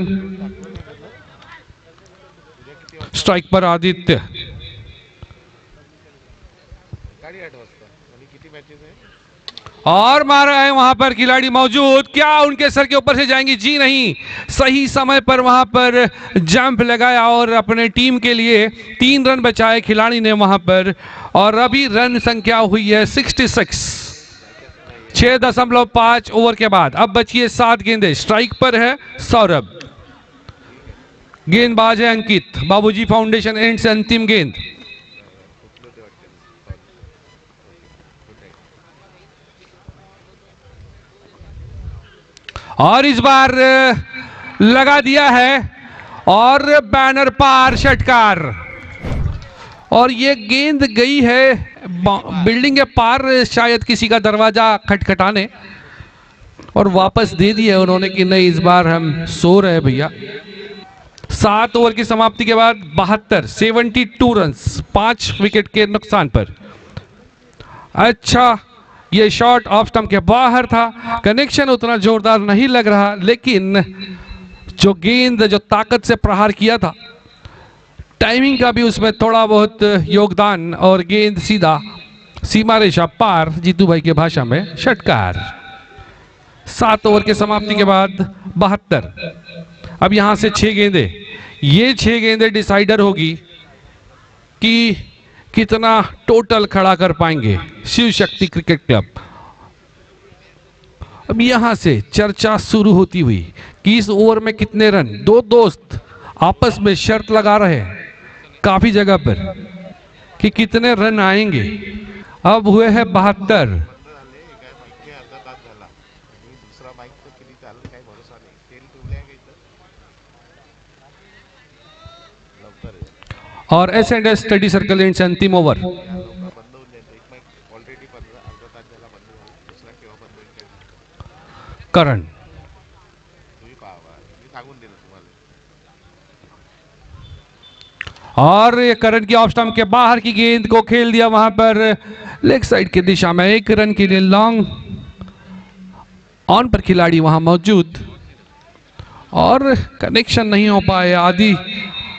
स्ट्राइक पर आदित्य, और मारा है वहां पर खिलाड़ी मौजूद, क्या उनके सर के ऊपर से जाएंगी? जी नहीं, सही समय पर वहां पर जंप लगाया और अपने टीम के लिए 3 रन बचाए खिलाड़ी ने वहां पर। और अभी रन संख्या हुई है 66, 6.5 ओवर के बाद। अब बची है 7 गेंदें। स्ट्राइक पर है सौरभ, गेंदबाज है अंकित। बाबूजी फाउंडेशन एंड से अंतिम गेंद। और इस बार लगा दिया है और बैनर पार, षटकार। और ये गेंद गई है बिल्डिंग के पार, शायद किसी का दरवाजा खटखटाने, और वापस दे दिया उन्होंने कि नहीं इस बार हम सो रहे भैया। 7 ओवर की समाप्ति के बाद 72 रन 5 विकेट के नुकसान पर। अच्छा, ये शॉट ऑफ स्टंप के बाहर था, कनेक्शन उतना जोरदार नहीं लग रहा, लेकिन जो गेंद जो ताकत से प्रहार किया था, टाइमिंग का भी उसमें थोड़ा बहुत योगदान, और गेंद सीधा सीमा रेखा पार, जीतू भाई की भाषा में षटकार। 7 ओवर के समाप्ति के बाद 72। अब यहां से 6 गेंदे, ये 6 गेंदे डिसाइडर होगी कि कितना टोटल खड़ा कर पाएंगे शिव शक्ति क्रिकेट क्लब। अब यहां से चर्चा शुरू होती हुई कि इस ओवर में कितने रन, 2 दोस्त आपस में शर्त लगा रहे हैं काफी जगह पर कि कितने रन आएंगे। अब हुए हैं 72। और S&S स्टडी सर्कल एंड अंतिम ओवर। करण, और ये करण की ऑफ स्टंप के बाहर की गेंद को खेल दिया वहां पर लेग साइड की दिशा में। 1 रन के लिए लॉन्ग ऑन पर खिलाड़ी वहां मौजूद, और कनेक्शन नहीं हो पाए।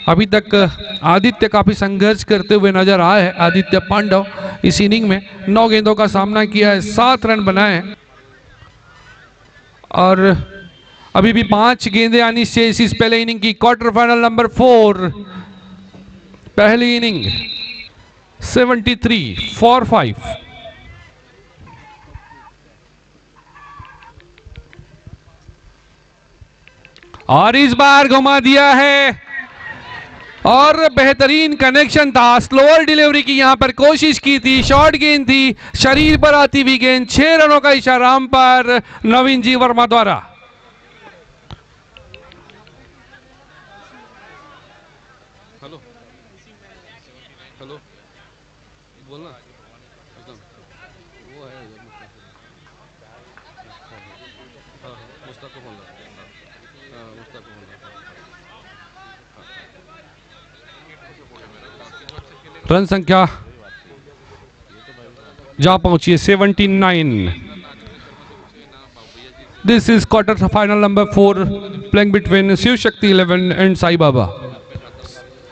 अभी तक आदित्य काफी संघर्ष करते हुए नजर आए हैं। आदित्य पांडव इस इनिंग में 9 गेंदों का सामना किया है, 7 रन बनाए हैं, और अभी भी 5 गेंदें आनी शेष इस पहले इनिंग की। क्वार्टर फाइनल नंबर 4, पहली इनिंग 73 फॉर 5। और इस बार घुमा दिया है और बेहतरीन कनेक्शन था, स्लोअर डिलीवरी की यहां पर कोशिश की थी, शॉर्ट गेंद थी, शरीर पर आती हुई गेंद, 6 रनों का इशारा अंपायर नवीन जी वर्मा द्वारा। रन संख्या जा पहुंची है 79। This is quarter final number 4 playing between Shiv Shakti 11 and Sai Baba.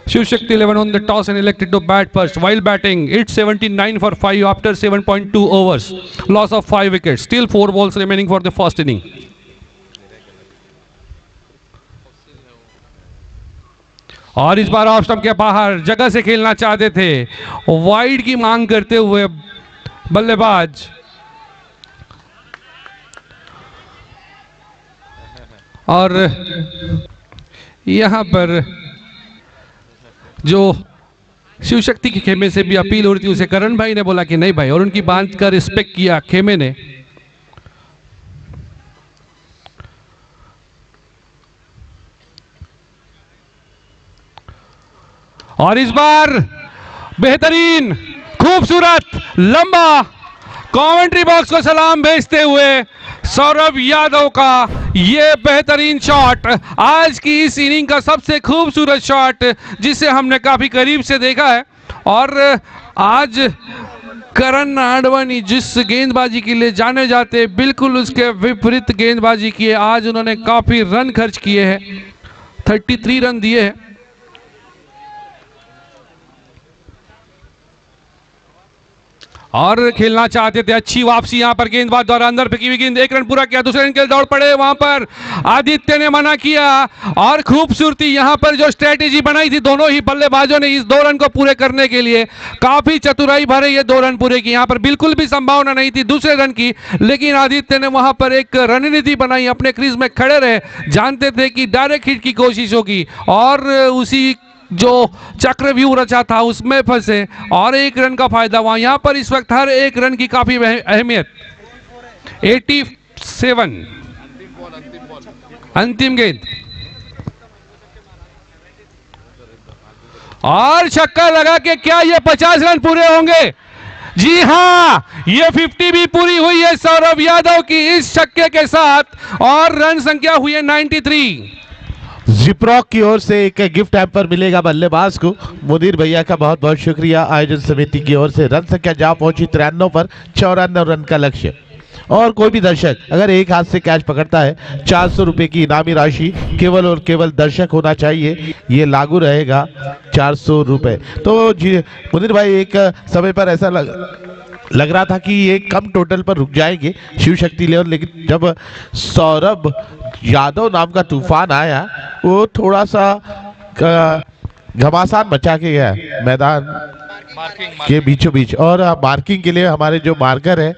Shiv Shakti 11 on the toss and elected to bat first. While batting, it's 79 for 5 after 7.2 overs. Loss of 5 wickets. Still 4 balls remaining for the first inning. और इस बार off stump के बाहर जगह से खेलना चाहते थे, wide की मांग करते हुए बल्लेबाज। और यहां पर जो शिव शक्ति के खेमे से भी अपील हो रही थी, उसे करण भाई ने बोला कि नहीं भाई, और उनकी बात का रिस्पेक्ट किया खेमे ने। और इस बार बेहतरीन, खूबसूरत, लंबा कमेंट्री बॉक्स को सलाम भेजते हुए सौरभ यादव का ये बेहतरीन शॉट, आज की इस इनिंग का सबसे खूबसूरत शॉट जिसे हमने काफी करीब से देखा है। और आज करण आडवाणी जिस गेंदबाजी के लिए जाने जाते, बिल्कुल उसके विपरीत गेंदबाजी की है। आज उन्होंने काफी रन खर्च किए हैं, 33 रन दिए हैं। और खेलना चाहते थे, अच्छी वापसी यहां पर गेंदबाज द्वारा, अंदर फेंकी हुई गेंद, 1 रन पूरा किया, दूसरे रन के लिए दौड़ पड़े, वहां पर आदित्य ने मना किया। और खूबसूरती यहां पर जो स्ट्रेटेजी बनाई थी दोनों ही बल्लेबाजों ने इस 2 रन को पूरे करने के लिए, काफी चतुराई भरे ये 2 रन पूरे की। यहां पर बिल्कुल भी संभावना नहीं थी दूसरे रन की, लेकिन आदित्य ने वहां पर एक रणनीति बनाई, अपने क्रीज में खड़े रहे, जानते थे कि डायरेक्ट हिट की कोशिश होगी, और उसी जो चक्रव्यूह रचा था उसमें फंसे, और 1 रन का फायदा वहां। यहां पर इस वक्त हर 1 रन की काफी अहमियत। 87 अंतिम गेंद, और छक्का लगा के क्या ये 50 रन पूरे होंगे? जी हां, ये 50 भी पूरी हुई है सौरभ यादव की इस छक्के के साथ, और रन संख्या हुई है 93। जिप्रॉक की ओर से एक गिफ्ट हैम्पर मिलेगा बल्लेबाज को। मुदीर भैया का बहुत बहुत शुक्रिया। आयोजन समिति की ओर से रन संख्या जा पहुंची 93 पर, 94 रन का लक्ष्य। और कोई भी दर्शक अगर एक हाथ से कैच पकड़ता है, 400 रुपए की इनामी राशि केवल और केवल दर्शक होना चाहिए, ये लागू रहेगा 400 रुपए। तो जी मुदीर भाई, एक समय पर ऐसा लग रहा था कि ये कम टोटल पर रुक जाएंगे शिव शक्ति लेवल, लेकिन जब सौरभ यादव नाम का तूफान आया, वो थोड़ा सा घमासान मचा के गया मैदान के बीचों बीच। और मार्किंग के लिए हमारे जो मार्कर है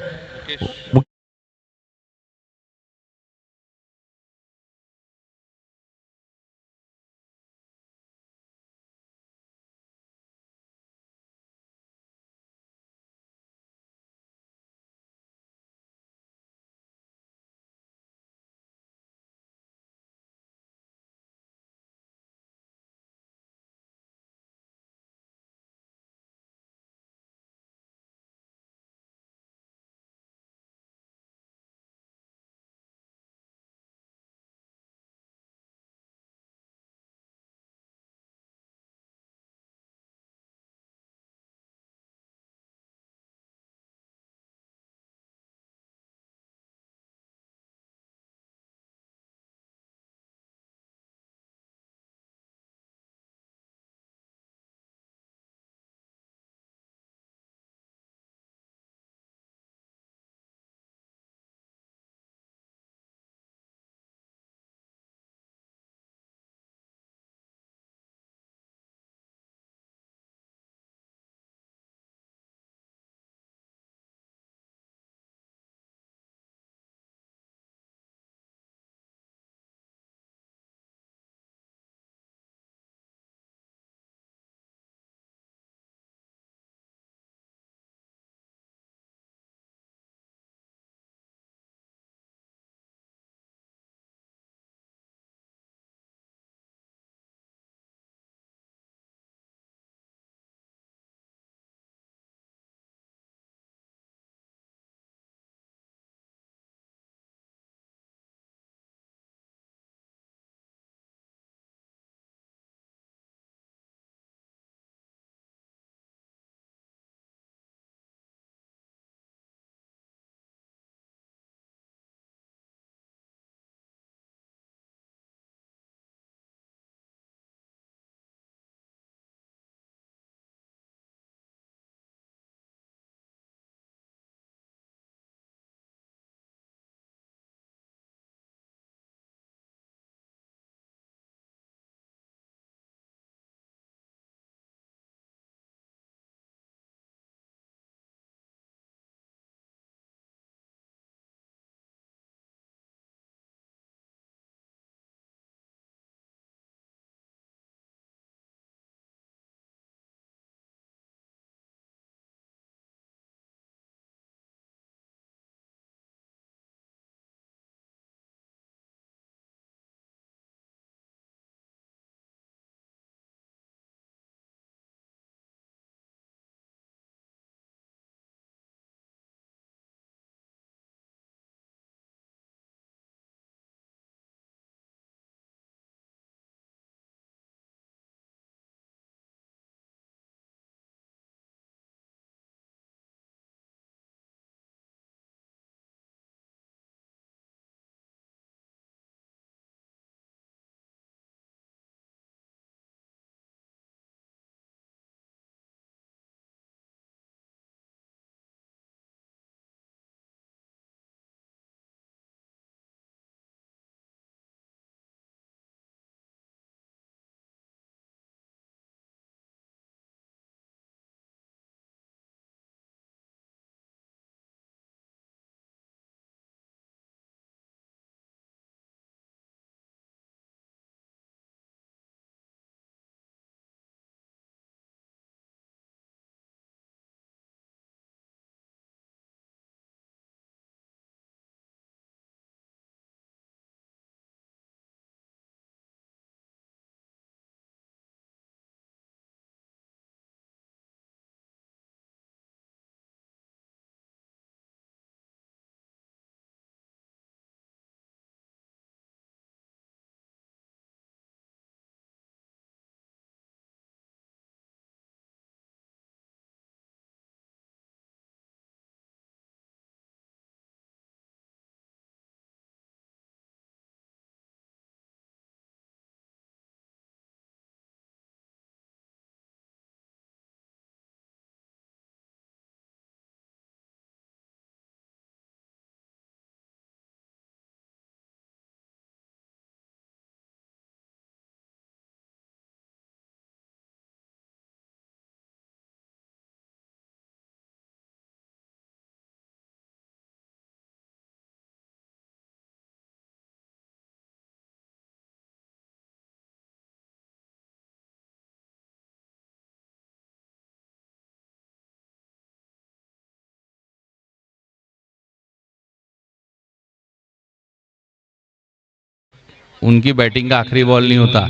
उनकी बैटिंग का आखिरी बॉल नहीं होता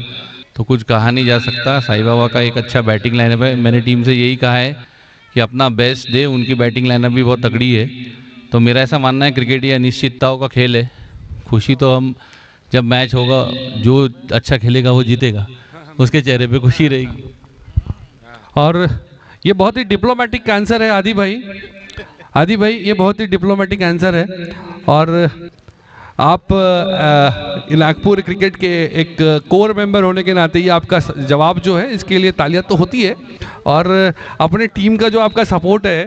तो कुछ कहा नहीं जा सकता। साईं बाबा का एक अच्छा बैटिंग लाइनअप है। मैंने टीम से यही कहा है कि अपना बेस्ट दे, उनकी बैटिंग लाइनअप भी बहुत तगड़ी है। तो मेरा ऐसा मानना है क्रिकेट ये अनिश्चितताओं का खेल है। खुशी तो हम जब मैच होगा जो अच्छा खेलेगा वो जीतेगा, उसके चेहरे पे खुशी रहेगी। और ये बहुत ही डिप्लोमेटिक आंसर है आदि भाई। आदि भाई ये बहुत ही डिप्लोमेटिक आंसर है। और आप नागपुर क्रिकेट के एक कोर मेंबर होने के नाते ये आपका जवाब जो है इसके लिए तालियां तो होती है। और अपने टीम का जो आपका सपोर्ट है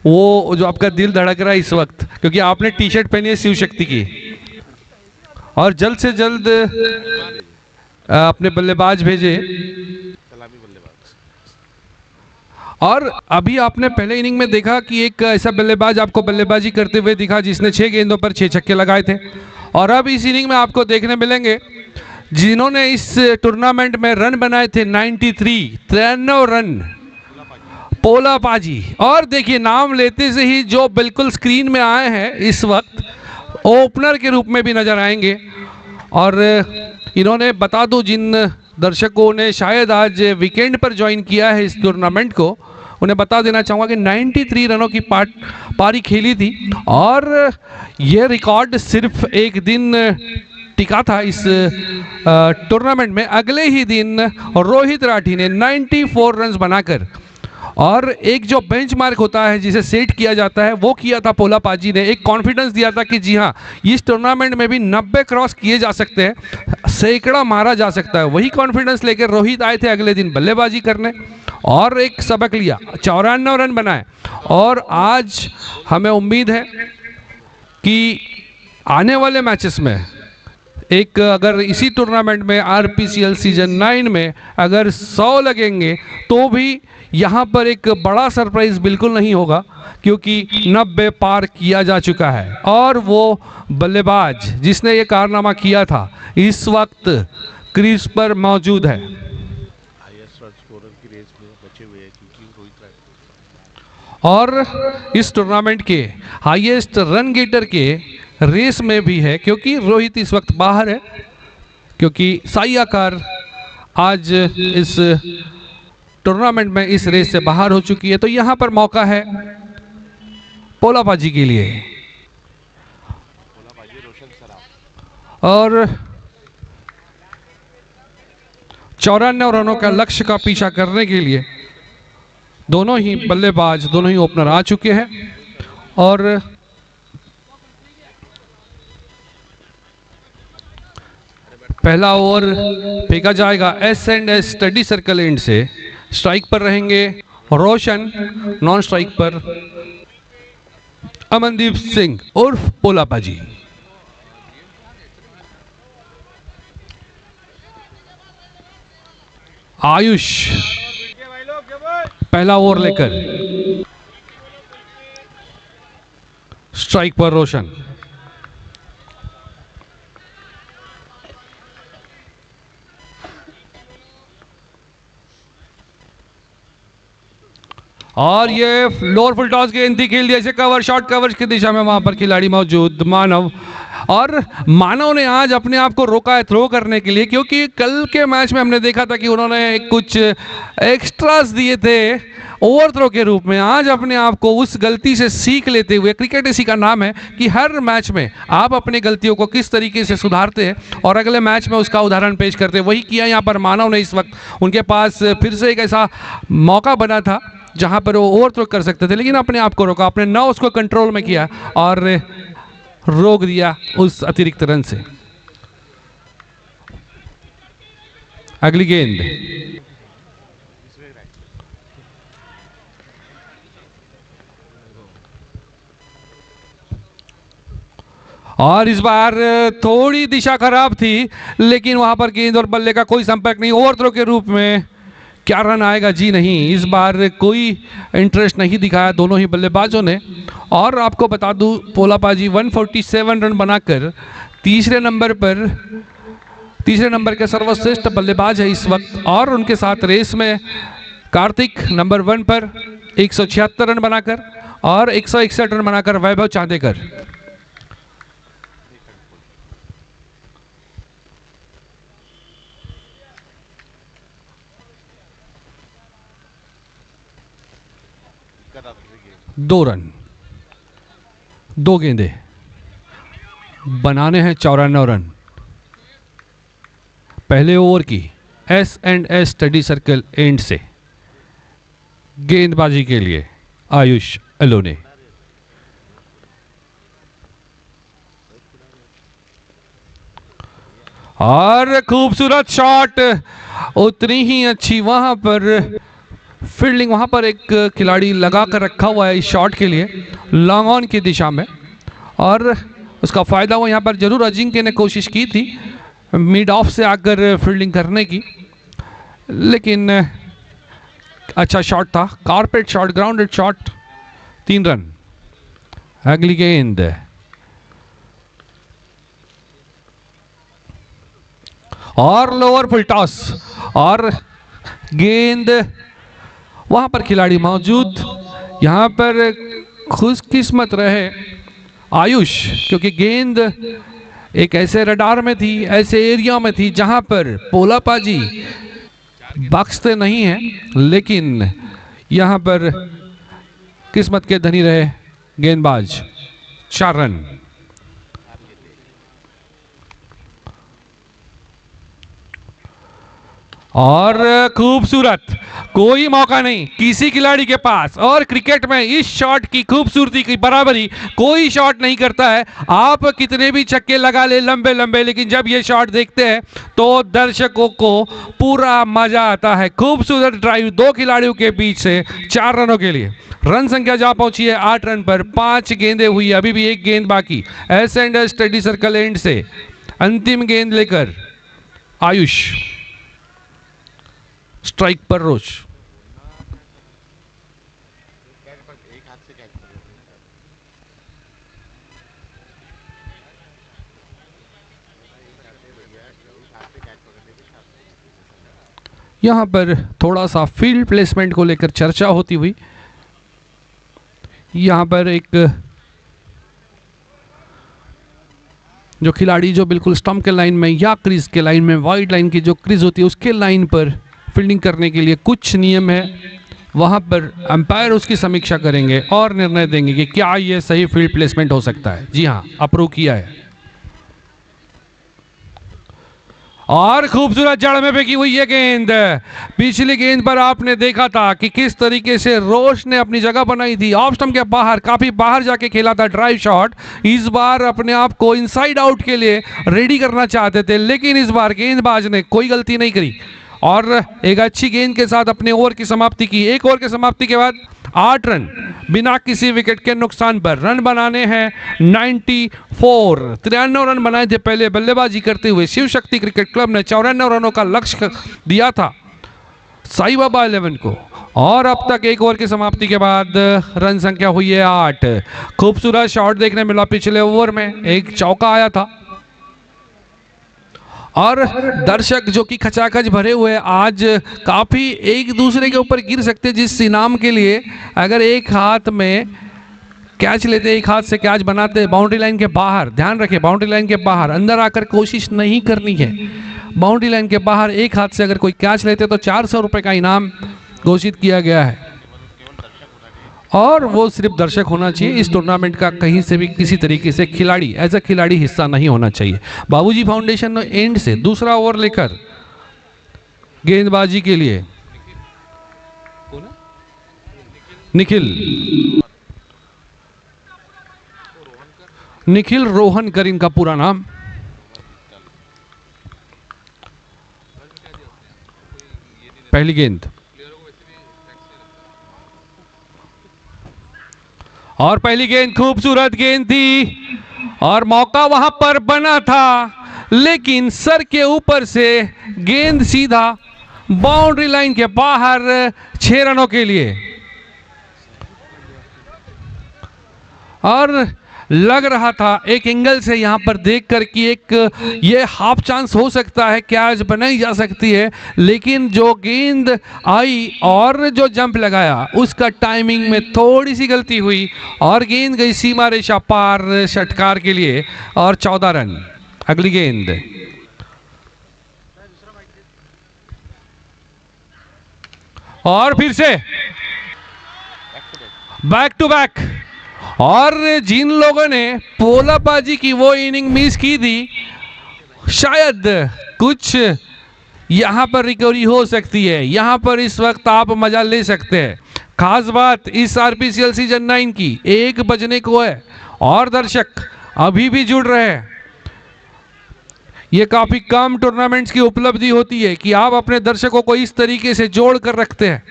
वो जो आपका दिल धड़क रहा है इस वक्त, क्योंकि आपने टी शर्ट पहनी है शिव शक्ति की। और जल्द से जल्द अपने बल्लेबाज भेजे। और अभी आपने पहले इनिंग में देखा कि एक ऐसा बल्लेबाज आपको बल्लेबाजी करते हुए दिखा जिसने 6 गेंदों पर 6 छक्के लगाए थे। और अब इस इनिंग में आपको देखने मिलेंगे जिन्होंने इस टूर्नामेंट में रन बनाए थे 93 रन, पोला पाजी। और देखिए नाम लेते से ही जो बिल्कुल स्क्रीन में आए हैं इस वक्त ओपनर के रूप में भी नजर आएंगे। और इन्होंने बता दूं जिन दर्शकों ने शायद आज वीकेंड पर ज्वाइन किया है इस टूर्नामेंट को, उन्हें बता देना चाहूँगा कि 93 रनों की पारी खेली थी। और यह रिकॉर्ड सिर्फ एक दिन टिका था इस टूर्नामेंट में। अगले ही दिन रोहित राठी ने 94 रन्स बनाकर, और एक जो बेंचमार्क होता है जिसे सेट किया जाता है वो किया था पोला पाजी ने। एक कॉन्फिडेंस दिया था कि जी हाँ इस टूर्नामेंट में भी 90 क्रॉस किए जा सकते हैं, सैकड़ा मारा जा सकता है। वही कॉन्फिडेंस लेकर रोहित आए थे अगले दिन बल्लेबाजी करने और एक सबक लिया, 94 रन बनाए। और आज हमें उम्मीद है कि आने वाले मैचेस में एक अगर इसी टूर्नामेंट में आरपीसीएल सीजन 9 में अगर 100 लगेंगे तो भी यहाँ पर एक बड़ा सरप्राइज बिल्कुल नहीं होगा, क्योंकि 90 पार किया जा चुका है। और वो बल्लेबाज जिसने ये कारनामा किया था इस वक्त क्रीज पर मौजूद है। हाईएस्ट रन स्कोरर की रेस में बचे हुए हैं क्योंकि रोहित राठी और इस टूर्नामेंट के हाईएस्ट रन गेटर के रेस में भी है, क्योंकि रोहित इस वक्त बाहर है, क्योंकि साई आकार आज इस टूर्नामेंट में इस रेस से बाहर हो चुकी है। तो यहां पर मौका है पोलाबाजी के लिए। और 94 रनों का लक्ष्य का पीछा करने के लिए दोनों ही बल्लेबाज, दोनों ही ओपनर आ चुके हैं। और पहला ओवर फेंका जाएगा S&S स्टडी सर्कल एंड से। स्ट्राइक पर रहेंगे रोशन, नॉन स्ट्राइक पर अमनदीप सिंह उर्फ पोलापाजी। आयुष पहला ओवर लेकर स्ट्राइक पर रोशन। और ये लोअर फुल टॉस गेंद थी, खेल दिया इसे कवर, शॉर्ट कवर की दिशा में वहां पर खिलाड़ी मौजूद मानव। और मानव ने आज अपने आप को रोका है थ्रो करने के लिए, क्योंकि कल के मैच में हमने देखा था कि उन्होंने कुछ एक्स्ट्रास दिए थे ओवर थ्रो के रूप में। आज अपने आप को उस गलती से सीख लेते हुए, क्रिकेट इसी का नाम है कि हर मैच में आप अपनी गलतियों को किस तरीके से सुधारते हैं और अगले मैच में उसका उदाहरण पेश करते हैं। वही किया यहाँ पर मानव ने। इस वक्त उनके पास फिर से एक ऐसा मौका बना था जहां पर वो ओवर थ्रो कर सकते थे, लेकिन अपने आप को रोका, अपने नर्व्स को कंट्रोल में किया और रोक दिया उस अतिरिक्त रन से। अगली गेंद और इस बार थोड़ी दिशा खराब थी, लेकिन वहां पर गेंद और बल्ले का कोई संपर्क नहीं। ओवर थ्रो के रूप में क्या रन आएगा? जी नहीं, इस बार कोई इंटरेस्ट नहीं दिखाया दोनों ही बल्लेबाजों ने। और आपको बता दूं पोलापाजी 147 रन बनाकर तीसरे नंबर के सर्वश्रेष्ठ बल्लेबाज है इस वक्त। और उनके साथ रेस में कार्तिक नंबर 1 पर 176 रन बनाकर और 161 रन बनाकर वैभव चांदेकर। 2 रन, 2 गेंदे बनाने हैं 94 रन। पहले ओवर की S&S स्टडी सर्कल एंड से गेंदबाजी के लिए आयुष अलोने। और खूबसूरत शॉट, उतनी ही अच्छी वहां पर फील्डिंग, वहां पर एक खिलाड़ी लगा कर रखा हुआ है इस शॉट के लिए लॉन्ग ऑन की दिशा में, और उसका फायदा वो यहां पर जरूर अजिंक्य ने कोशिश की थी मिड ऑफ से आकर फील्डिंग करने की, लेकिन अच्छा शॉट था, carpet shot, grounded shot, 3 run. अगली गेंद और लोअर फुल टॉस, और गेंद वहां पर खिलाड़ी मौजूद, यहां पर खुशकिस्मत रहे आयुष, क्योंकि गेंद एक ऐसे रडार में थी, ऐसे एरिया में थी जहां पर पोलापाजी बख्शते नहीं हैं, लेकिन यहां पर किस्मत के धनी रहे गेंदबाज। 4 रन। और खूबसूरत, कोई मौका नहीं किसी खिलाड़ी के पास, और क्रिकेट में इस शॉट की खूबसूरती की बराबरी कोई शॉट नहीं करता है। आप कितने भी छक्के लगा ले लंबे लंबे, लेकिन जब ये शॉट देखते हैं तो दर्शकों को पूरा मजा आता है। खूबसूरत ड्राइव 2 खिलाड़ियों के बीच से 4 रनों के लिए। रन संख्या जा पहुंची है 8 रन पर, 5 गेंदें हुई, अभी भी 1 गेंद बाकी। S&S स्टडी सर्कल एंड से अंतिम गेंद लेकर आयुष स्ट्राइक पर रोज। यहां पर थोड़ा सा फील्ड प्लेसमेंट को लेकर चर्चा होती हुई, यहां पर एक जो खिलाड़ी जो बिल्कुल स्टंप के लाइन में या क्रीज के लाइन में, वाइड लाइन की जो क्रीज होती है उसके लाइन पर फील्डिंग करने के लिए कुछ नियम है, वहां पर अंपायर उसकी समीक्षा करेंगे और निर्णय देंगे कि क्या ये सही फील्ड प्लेसमेंट हो सकता है। जी हां, अप्रूव किया है। और खूबसूरत जड़ में फेंकी हुई है गेंद। पिछली गेंद पर आपने देखा था कि किस तरीके से रोश ने अपनी जगह बनाई थी, ऑफ स्टंप के बाहर, काफी बाहर जाके खेला था ड्राइव शॉट। इस बार अपने आप को इनसाइड आउट के लिए रेडी करना चाहते थे, लेकिन इस बार गेंदबाज ने कोई गलती नहीं करी और एक अच्छी गेंद के साथ अपने ओवर की समाप्ति की। 1 ओवर की समाप्ति के बाद 8 रन बिना किसी विकेट के नुकसान पर। रन बनाने हैं 94, 93 रन बनाए थे पहले बल्लेबाजी करते हुए शिव शक्ति क्रिकेट क्लब ने। 94 रनों का लक्ष्य दिया था साई बाबा 11 को, और अब तक 1 ओवर की समाप्ति के बाद रन संख्या हुई है 8। खूबसूरत शॉट देखने मिला पिछले ओवर में, एक चौका आया था, और दर्शक जो कि खचाखच भरे हुए आज काफी एक दूसरे के ऊपर गिर सकते, जिस इनाम के लिए अगर एक हाथ में कैच लेते, एक हाथ से कैच बनाते बाउंड्री लाइन के बाहर, ध्यान रखें बाउंड्री लाइन के बाहर, अंदर आकर कोशिश नहीं करनी है। बाउंड्री लाइन के बाहर एक हाथ से अगर कोई कैच लेते तो 400 रुपए का इनाम घोषित किया गया है, और वो सिर्फ दर्शक होना चाहिए। इस टूर्नामेंट का कहीं से भी किसी तरीके से खिलाड़ी एज अ खिलाड़ी हिस्सा नहीं होना चाहिए। बाबूजी फाउंडेशन एंड से दूसरा ओवर लेकर गेंदबाजी के लिए निखिल रोहनकर इनका पूरा नाम। पहली गेंद, और पहली गेंद खूबसूरत गेंद थी और मौका वहां पर बना था, लेकिन सर के ऊपर से गेंद सीधा बाउंड्री लाइन के बाहर 6 रनों के लिए। और लग रहा था एक एंगल से यहां पर देखकर कि एक ये हाफ चांस हो सकता है, कैच बनाई जा सकती है, लेकिन जो गेंद आई और जो जंप लगाया उसका टाइमिंग में थोड़ी सी गलती हुई और गेंद गई सीमा रेखा पार षटकार के लिए, और 14 रन। अगली गेंद, और फिर से बैक टू बैक। और जिन लोगों ने पोलाबाजी की वो इनिंग मिस की थी, शायद कुछ यहां पर रिकवरी हो सकती है। यहां पर इस वक्त आप मजा ले सकते हैं। खास बात इस आरपीसीएल सीजन 9 की 1 बजने को है और दर्शक अभी भी जुड़ रहे हैं। ये काफी कम टूर्नामेंट्स की उपलब्धि होती है कि आप अपने दर्शकों को इस तरीके से जोड़ कर रखते हैं।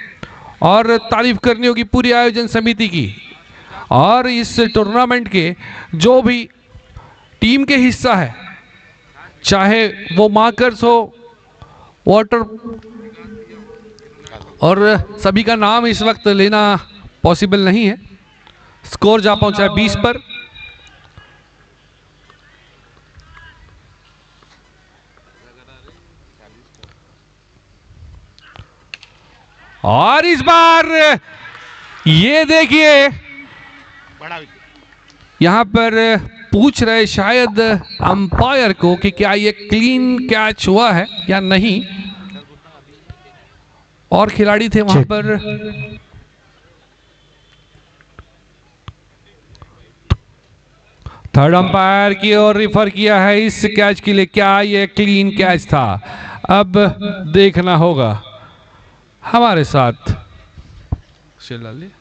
और तारीफ करनी होगी पूरी आयोजन समिति की और इस टूर्नामेंट के जो भी टीम के हिस्सा है, चाहे वो मार्कर्स हो, वाटर, और सभी का नाम इस वक्त लेना पॉसिबल नहीं है। स्कोर जा पहुंचा है 20 पर। और इस बार ये देखिए यहां पर पूछ रहे शायद अंपायर को कि क्या ये क्लीन कैच हुआ है या नहीं, और खिलाड़ी थे वहां पर। थर्ड अंपायर की ओर रिफर किया है इस कैच के लिए। क्या ये क्लीन कैच था? अब देखना होगा। हमारे साथ शिलाली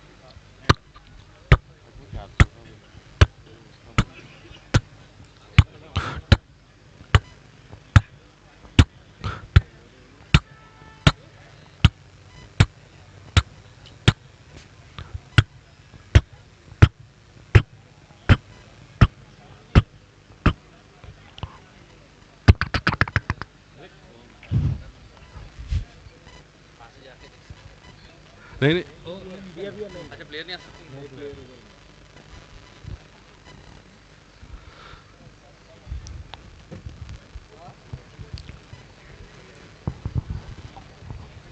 नहीं नहीं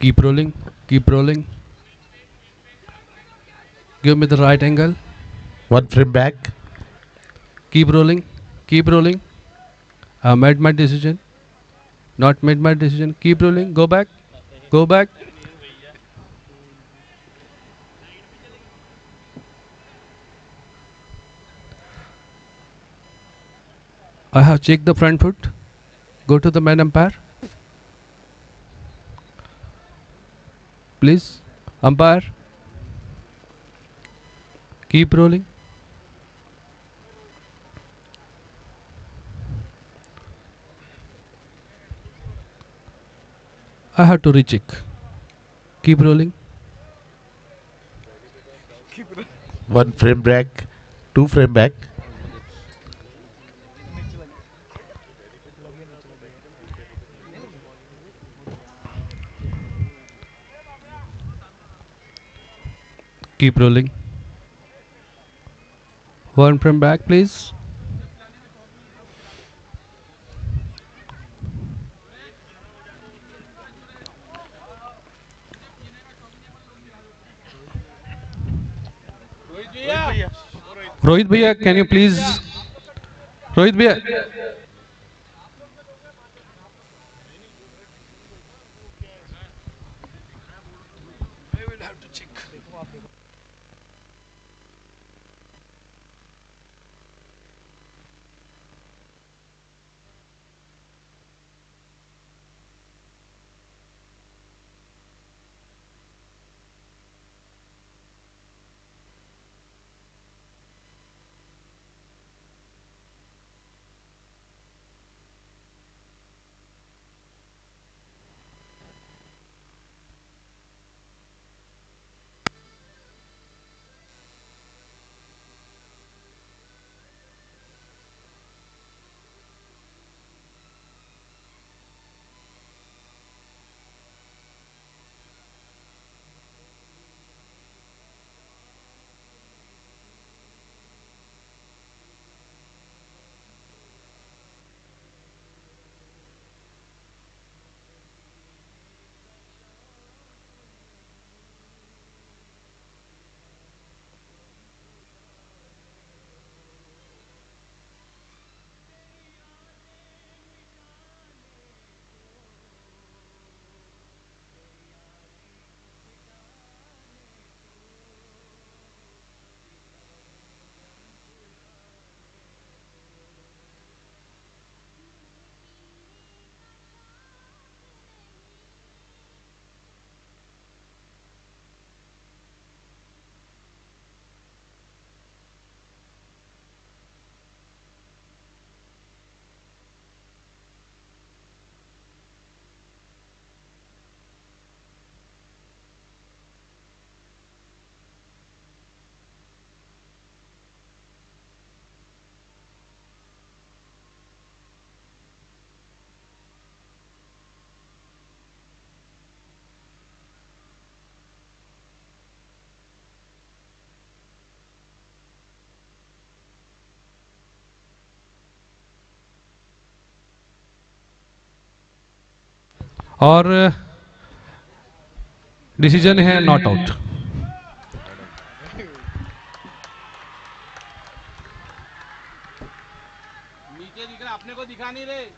keep rolling, keep rolling, give me the right angle, 1 frame back. keep rolling, keep rolling. Made my decision, not made my decision. Keep rolling, go back, go back. I have checked the front foot. Go to the man umpire. Please, umpire. Keep rolling. I have to recheck. Keep rolling. 1 frame back. 2 frame back. Keep rolling. 1 frame back, please. Rohit भैया, can you please? Rohit भैया, और decision है not out. नीचे दिख रहा, अपने को दिखा नहीं रहे।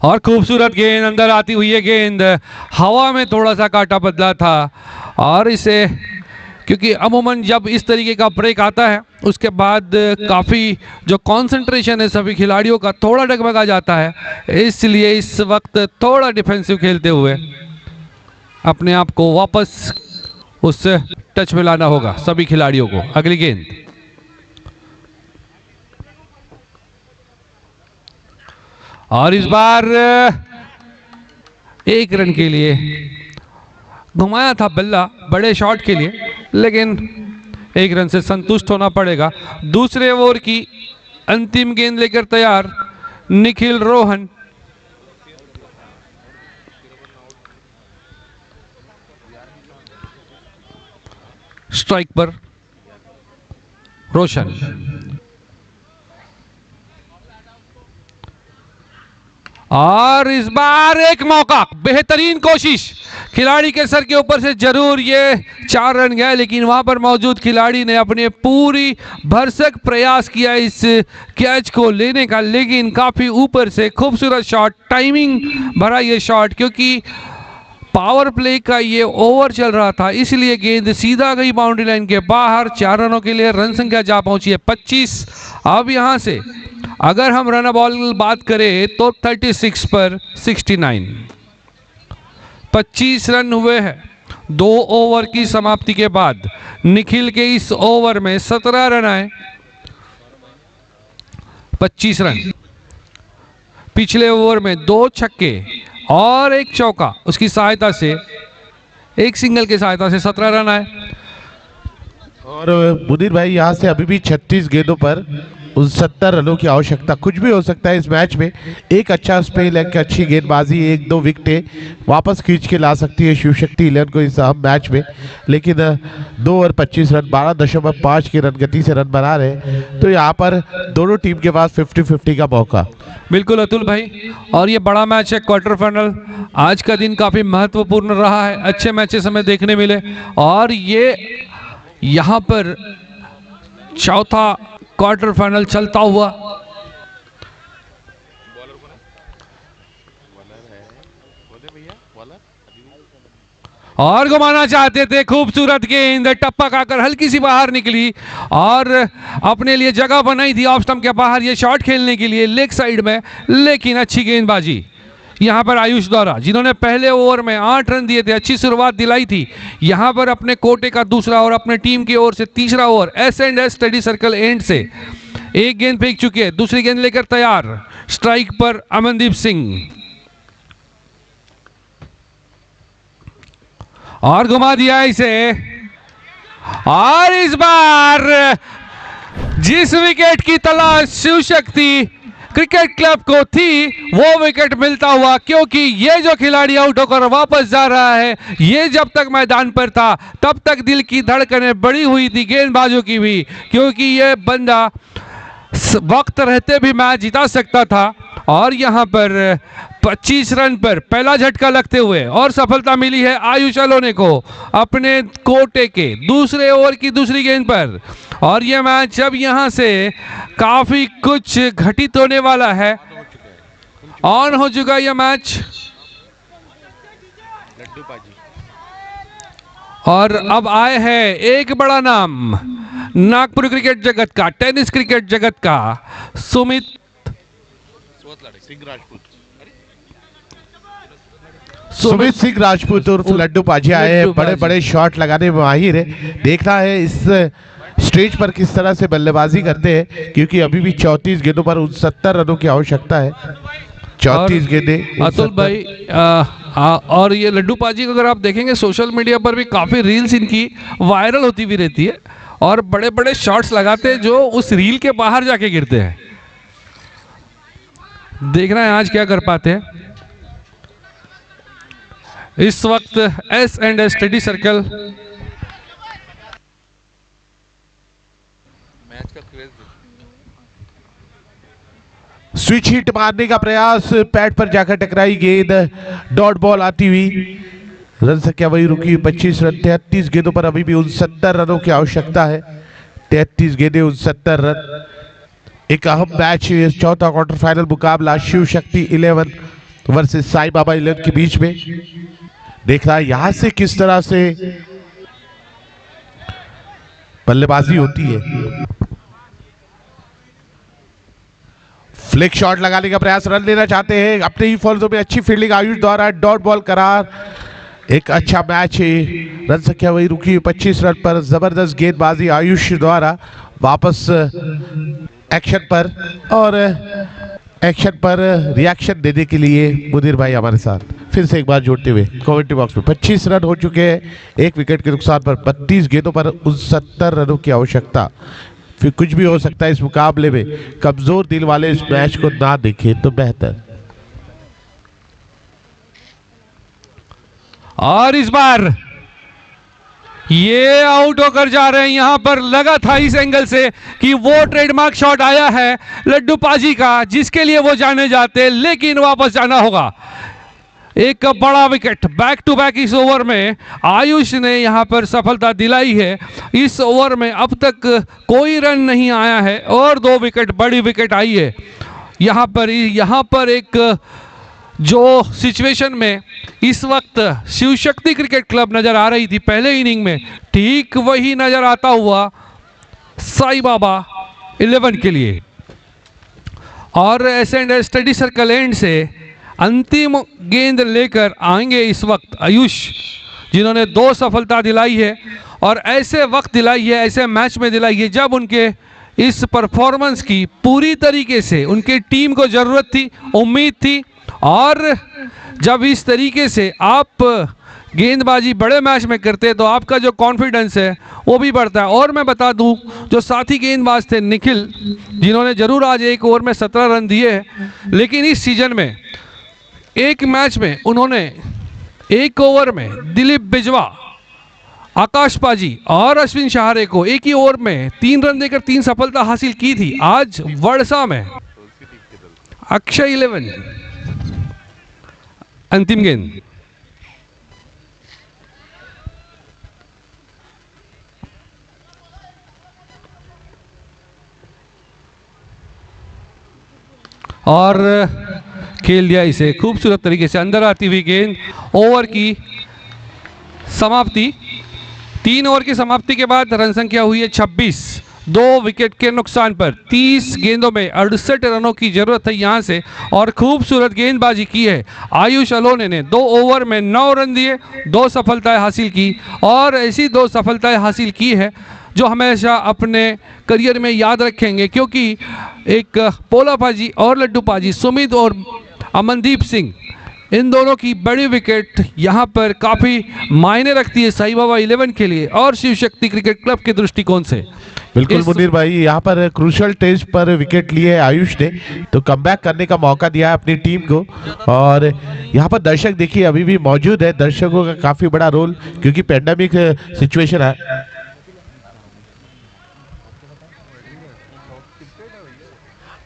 और खूबसूरत गेंद अंदर आती हुई है। गेंद हवा में थोड़ा सा काटा बदला था और इसे, क्योंकि अमूमन जब इस तरीके का ब्रेक आता है उसके बाद काफ़ी जो कंसंट्रेशन है सभी खिलाड़ियों का थोड़ा डगमगा जाता है, इसलिए इस वक्त थोड़ा डिफेंसिव खेलते हुए अपने आप को वापस उस टच में लाना होगा सभी खिलाड़ियों को। अगली गेंद और इस बार 1 रन के लिए घुमाया था बल्ला बड़े शॉट के लिए, लेकिन 1 रन से संतुष्ट होना पड़ेगा। दूसरे ओवर की अंतिम गेंद लेकर तैयार निखिल रोहन। स्ट्राइक पर रोशन। और इस बार एक मौका, बेहतरीन कोशिश, खिलाड़ी के सर के ऊपर से जरूर ये 4 रन गए, लेकिन वहां पर मौजूद खिलाड़ी ने अपने पूरी भरसक प्रयास किया इस कैच को लेने का, लेकिन काफी ऊपर से खूबसूरत शॉट, टाइमिंग भरा ये शॉट, क्योंकि पावर प्ले का ये ओवर चल रहा था, इसलिए गेंद सीधा गई बाउंड्री लाइन के बाहर। 4 रनों के लिए रन संख्या जा पहुंची है 25। अब यहां से अगर हम रन बॉल बात करें तो 36 पर 69, 25 रन हुए हैं 2 ओवर की समाप्ति के बाद। निखिल के इस ओवर में 17 रन आए, 25 रन। पिछले ओवर में 2 छक्के और 1 चौका, उसकी सहायता से, 1 सिंगल की सहायता से 17 रन आए। और मुनीर भाई यहाँ से अभी भी 36 गेंदों पर 69 रनों की आवश्यकता। कुछ भी हो सकता है इस मैच में। एक अच्छा स्पेल, एक अच्छी गेंदबाजी, 1-2 विकेटें वापस खींच के ला सकती है शिव शक्ति 11 को इस अहम मैच में, लेकिन 2 ओवर 25 रन, 12.5 की रन गति से रन बना रहे, तो यहाँ पर दोनों टीम के पास 50-50 का मौका। बिल्कुल अतुल भाई, और ये बड़ा मैच है, क्वार्टर फाइनल। आज का दिन काफी महत्वपूर्ण रहा है, अच्छे मैचेस हमें देखने मिले, और ये यहाँ पर चौथा क्वार्टर फाइनल चलता हुआ। और घुमाना चाहते थे, खूबसूरत गेंद टप्पा खाकर हल्की सी बाहर निकली और अपने लिए जगह बनाई थी ऑफ स्टंप के बाहर ये शॉट खेलने के लिए लेग साइड में, लेकिन अच्छी गेंदबाजी यहां पर आयुष द्वारा, जिन्होंने पहले ओवर में 8 रन दिए थे, अच्छी शुरुआत दिलाई थी। यहां पर अपने कोटे का दूसरा और अपने टीम की ओर से तीसरा over S&S study circle and से 1 गेंद फेंक चुके हैं, दूसरी गेंद लेकर तैयार। स्ट्राइक पर अमनदीप सिंह, और घुमा दिया इसे, और इस बार जिस विकेट की तलाश शिव शक्ति क्रिकेट क्लब को थी वो विकेट मिलता हुआ, क्योंकि ये जो खिलाड़ी आउट होकर वापस जा रहा है, ये जब तक मैदान पर था तब तक दिल की धड़कनें बढ़ी हुई थी गेंदबाजों की भी, क्योंकि ये बंदा वक्त रहते भी मैच जिता सकता था। और यहां पर 25 रन पर पहला झटका लगते हुए और सफलता मिली है आयुष अलोने को अपने कोटे के दूसरे ओवर की दूसरी गेंद पर। और यह मैच अब यहां से काफी कुछ घटित होने वाला है। ऑन हो चुका यह मैच, और अब आए हैं एक बड़ा नाम नागपुर क्रिकेट जगत का, टेनिस क्रिकेट जगत का, सुमित सिंह राजपूत उर्फ लड्डू पाजी आए हैं। बड़े बड़े शॉट लगाने में माहिर है। देखना है इस स्टेज पर किस तरह से बल्लेबाजी करते हैं, क्योंकि अभी भी 34 गेंदों पर 69 रनों की आवश्यकता है। 34 गेंदें अतुल भाई, और ये लड्डू पाजी को अगर आप देखेंगे सोशल मीडिया पर भी काफी रील्स इनकी वायरल होती भी रहती है, और बड़े बड़े शॉट्स लगाते हैं जो उस रील के बाहर जाके गिरते हैं। देखना है आज क्या कर पाते हैं। इस वक्त S&S स्टडी सर्कल मैच का क्रेज स्विच हिट मारने का प्रयास, पैड पर जाकर टकराई गेंद, डॉट बॉल आती हुई, रन संख्या वही रुकी 25 रन। 33 गेंदों पर अभी भी 69 रनों की आवश्यकता है। 33 गेंदें 69 रन। एक अहम मैच, चौथा क्वार्टर फाइनल मुकाबला शिव शक्ति 11 वर्सेस साई बाबा 11 के बीच में। देख रहा है यहां से किस तरह से बल्लेबाजी होती है। फ्लिक शॉट लगाने का प्रयास, रन लेना चाहते हैं अपने ही फॉल्सों में। अच्छी फील्डिंग आयुष द्वारा, डॉट बॉल करार, एक अच्छा मैच है। रन संख्या वही रुकी 25 रन पर। जबरदस्त गेंदबाजी आयुष द्वारा वापस एक्शन पर, और एक्शन पर रिएक्शन देने के लिए मुनीर भाई हमारे साथ फिर से एक बार जोड़ते हुए कमेंट्री बॉक्स में। 25 रन हो चुके हैं, 1 विकेट के नुकसान पर। 32 गेंदों पर 69 रनों की आवश्यकता। फिर कुछ भी हो सकता है इस मुकाबले में। कमजोर दिल वाले इस मैच को ना देखें तो बेहतर। और इस बार ये आउट होकर जा रहे हैं। यहां पर लगा था इस एंगल से कि वो ट्रेडमार्क शॉट आया है लड्डू पाजी का, जिसके लिए वो जाने जाते, लेकिन वापस जाना होगा। एक बड़ा विकेट बैक टू बैक इस ओवर में आयुष ने यहां पर सफलता दिलाई है। इस ओवर में अब तक कोई रन नहीं आया है और 2 विकेट, बड़ी विकेट आई है। यहां पर एक जो सिचुएशन में इस वक्त शिव शक्ति क्रिकेट क्लब नजर आ रही थी पहले इनिंग में, ठीक वही नजर आता हुआ साई बाबा 11 के लिए। और एसेंड स्टडी सर्कल एंड से अंतिम गेंद लेकर आएंगे इस वक्त आयुष, जिन्होंने 2 सफलता दिलाई है और ऐसे वक्त दिलाई है, ऐसे मैच में दिलाई है जब उनके इस परफॉर्मेंस की पूरी तरीके से उनके टीम को जरूरत थी, उम्मीद थी। और जब इस तरीके से आप गेंदबाजी बड़े मैच में करते हैं तो आपका जो कॉन्फिडेंस है वो भी बढ़ता है। और मैं बता दूं, जो साथी गेंदबाज थे निखिल, जिन्होंने जरूर आज 1 ओवर में 17 रन दिए हैं, लेकिन इस सीजन में एक मैच में उन्होंने 1 ओवर में दिलीप बिजवा, आकाश पाजी और अश्विन शाहरे को एक ही ओवर में 3 रन देकर 3 सफलता हासिल की थी। आज वर्षा में अक्षय 11 अंतिम गेंद। और खेल दिया इसे खूबसूरत तरीके से, अंदर आती हुई गेंद। ओवर की समाप्ति, 3 ओवर की समाप्ति के बाद रन संख्या हुई है 26, 2 विकेट के नुकसान पर। 30 गेंदों में 68 रनों की जरूरत है यहां से, और खूबसूरत गेंदबाजी की है आयुष अलोने ने। 2 ओवर में 9 रन दिए, 2 सफलताएं हासिल की, और ऐसी 2 सफलताएं हासिल की है जो हमेशा अपने करियर में याद रखेंगे, क्योंकि एक पोला पाजी और लड्डू पाजी, सुमित और अमनदीप सिंह, इन दोनों की बड़ी विकेट यहाँ पर काफ़ी मायने रखती है साई बाबा 11 के लिए और शिव शक्ति क्रिकेट क्लब के दृष्टिकोण से। बिल्कुल मुनीर भाई, यहाँ पर क्रूशल टेस्ट पर विकेट लिए आयुष ने, तो कमबैक करने का मौका दिया है अपनी टीम को। और यहाँ पर दर्शक देखिए अभी भी मौजूद है, दर्शकों का काफ़ी बड़ा रोल, क्योंकि पैंडेमिक सिचुएशन है।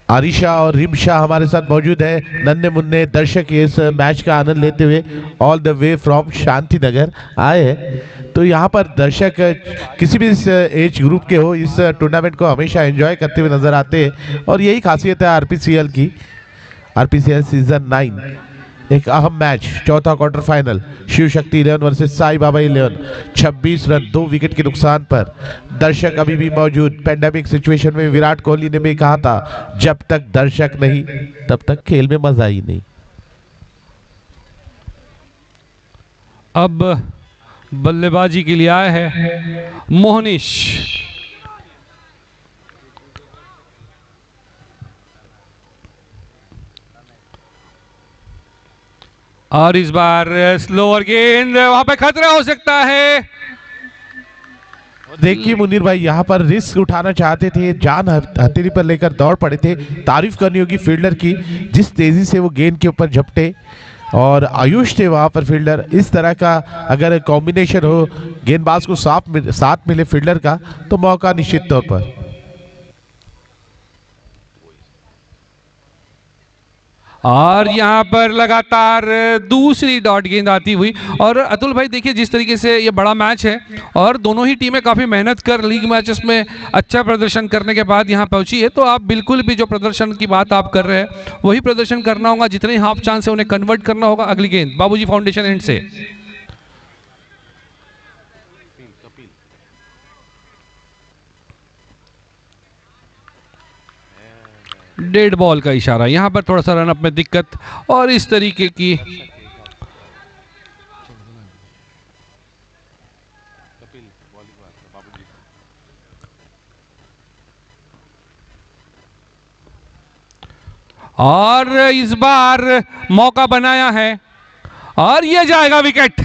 आरिशा और रिमशा हमारे साथ मौजूद है, नन्हे मुन्ने दर्शक इस मैच का आनंद लेते हुए all the way from Shanti Nagar आए हैं। तो यहाँ पर दर्शक किसी भी इस एज ग्रुप के हो, इस टूर्नामेंट को हमेशा एंजॉय करते हुए नजर आते हैं, और यही खासियत है आरपीसीएल की। आरपीसीएल सीजन 9 एक अहम मैच, चौथा quarter final, Shiv Shakti 11 versus Sai Baba 11। 26 run 2 wicket के नुकसान पर। दर्शक अभी भी मौजूद। पैंडेमिक सिचुएशन में विराट कोहली ने भी कहा था, जब तक दर्शक नहीं तब तक खेल में मजा ही नहीं। अब बल्लेबाजी के लिए आया है मोहनीश। और इस बार स्लोअर गेंद, वहां पे खतरा हो सकता है। देखिए मुनीर भाई, यहाँ पर रिस्क उठाना चाहते थे, जान हथेली पर लेकर दौड़ पड़े थे। तारीफ करनी होगी फील्डर की, जिस तेजी से वो गेंद के ऊपर झपटे, और आयुष थे वहां पर फील्डर। इस तरह का अगर कॉम्बिनेशन हो, गेंदबाज को साथ मिले फील्डर का, तो मौका निश्चित तौर पर। और यहाँ पर लगातार दूसरी डॉट गेंद आती हुई। और अतुल भाई देखिए जिस तरीके से ये बड़ा मैच है और दोनों ही टीमें काफ़ी मेहनत कर लीग मैचेस में अच्छा प्रदर्शन करने के बाद यहाँ पहुंची है, तो आप बिल्कुल भी जो प्रदर्शन की बात आप कर रहे हैं वही प्रदर्शन करना होगा, जितने हाफ चांस है उन्हें कन्वर्ट करना होगा। अगली गेंद बाबूजी फाउंडेशन एंड से डेड बॉल का इशारा, यहां पर थोड़ा सा रनअप में दिक्कत और इस तरीके की और इस बार मौका बनाया है और ये जाएगा विकेट।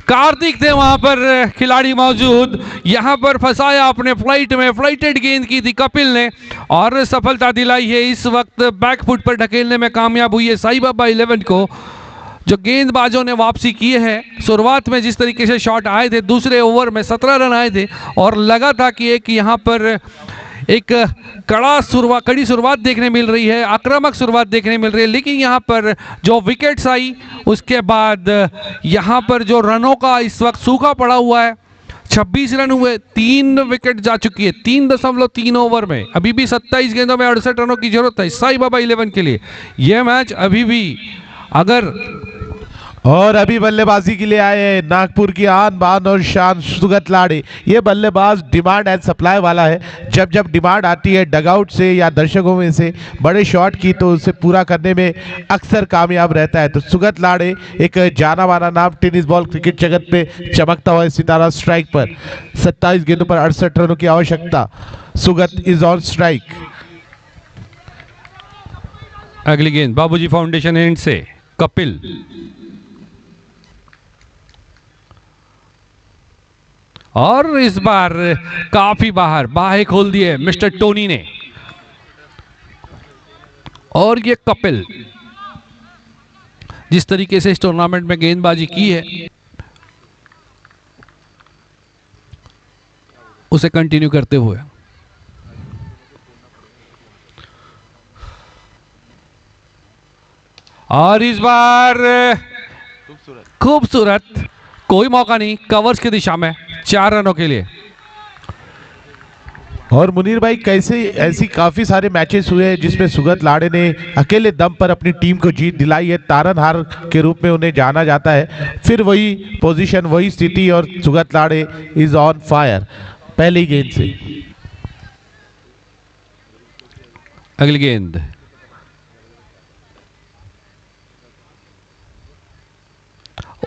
कार्तिक थे वहां पर खिलाड़ी मौजूद, यहां पर फंसाया अपने फ्लाइट में, फ्लाइटेड गेंद की थी कपिल ने और सफलता दिलाई है। इस वक्त बैकफुट पर ढकेलने में कामयाब हुई है साई बाबा 11 को। जो गेंदबाजों ने वापसी की है, शुरुआत में जिस तरीके से शॉट आए थे, दूसरे ओवर में 17 रन आए थे और लगा था कि एक यहां पर एक कड़ी शुरुआत देखने मिल रही है, आक्रामक शुरुआत देखने मिल रही है, लेकिन यहाँ पर जो विकेट्स आई उसके बाद यहाँ पर जो रनों का इस वक्त सूखा पड़ा हुआ है, 26 रन हुए, 3 विकेट जा चुकी है 3.3 ओवर में। अभी भी 27 गेंदों में 68 रनों की जरूरत है साई बाबा 11 के लिए। यह मैच अभी भी अगर और अभी बल्लेबाजी के लिए आए हैं नागपुर की आन बान और शान सुगत लाड़े। ये बल्लेबाज डिमांड एंड सप्लाई वाला है। जब जब डिमांड आती है डगआउट से या दर्शकों में से बड़े शॉट की, तो उसे पूरा करने में अक्सर कामयाब रहता है। तो सुगत लाड़े एक जाना माना नाम, टेनिस बॉल क्रिकेट जगत पे चमकता हुआ सितारा। स्ट्राइक पर 27 गेंदों पर 68 रनों की आवश्यकता। Sugat is on strike. अगली गेंद बाबूजी फाउंडेशन एंड से कपिल, और इस बार काफी बाहें खोल दिए मिस्टर टोनी ने। और ये कपिल जिस तरीके से इस टूर्नामेंट में गेंदबाजी की है उसे कंटिन्यू करते हुए और इस बार खूबसूरत, कोई मौका नहीं, कवर्स की दिशा में 4 रनों के लिए। और मुनीर भाई कैसे ऐसी काफी सारे मैचेस हुए हैं जिसमें सुगत लाड़े ने अकेले दम पर अपनी टीम को जीत दिलाई है। तारनहार के रूप में उन्हें जाना जाता है। फिर वही पोजीशन, वही स्थिति और सुगत लाड़े इज ऑन फायर पहली गेंद से। अगली गेंद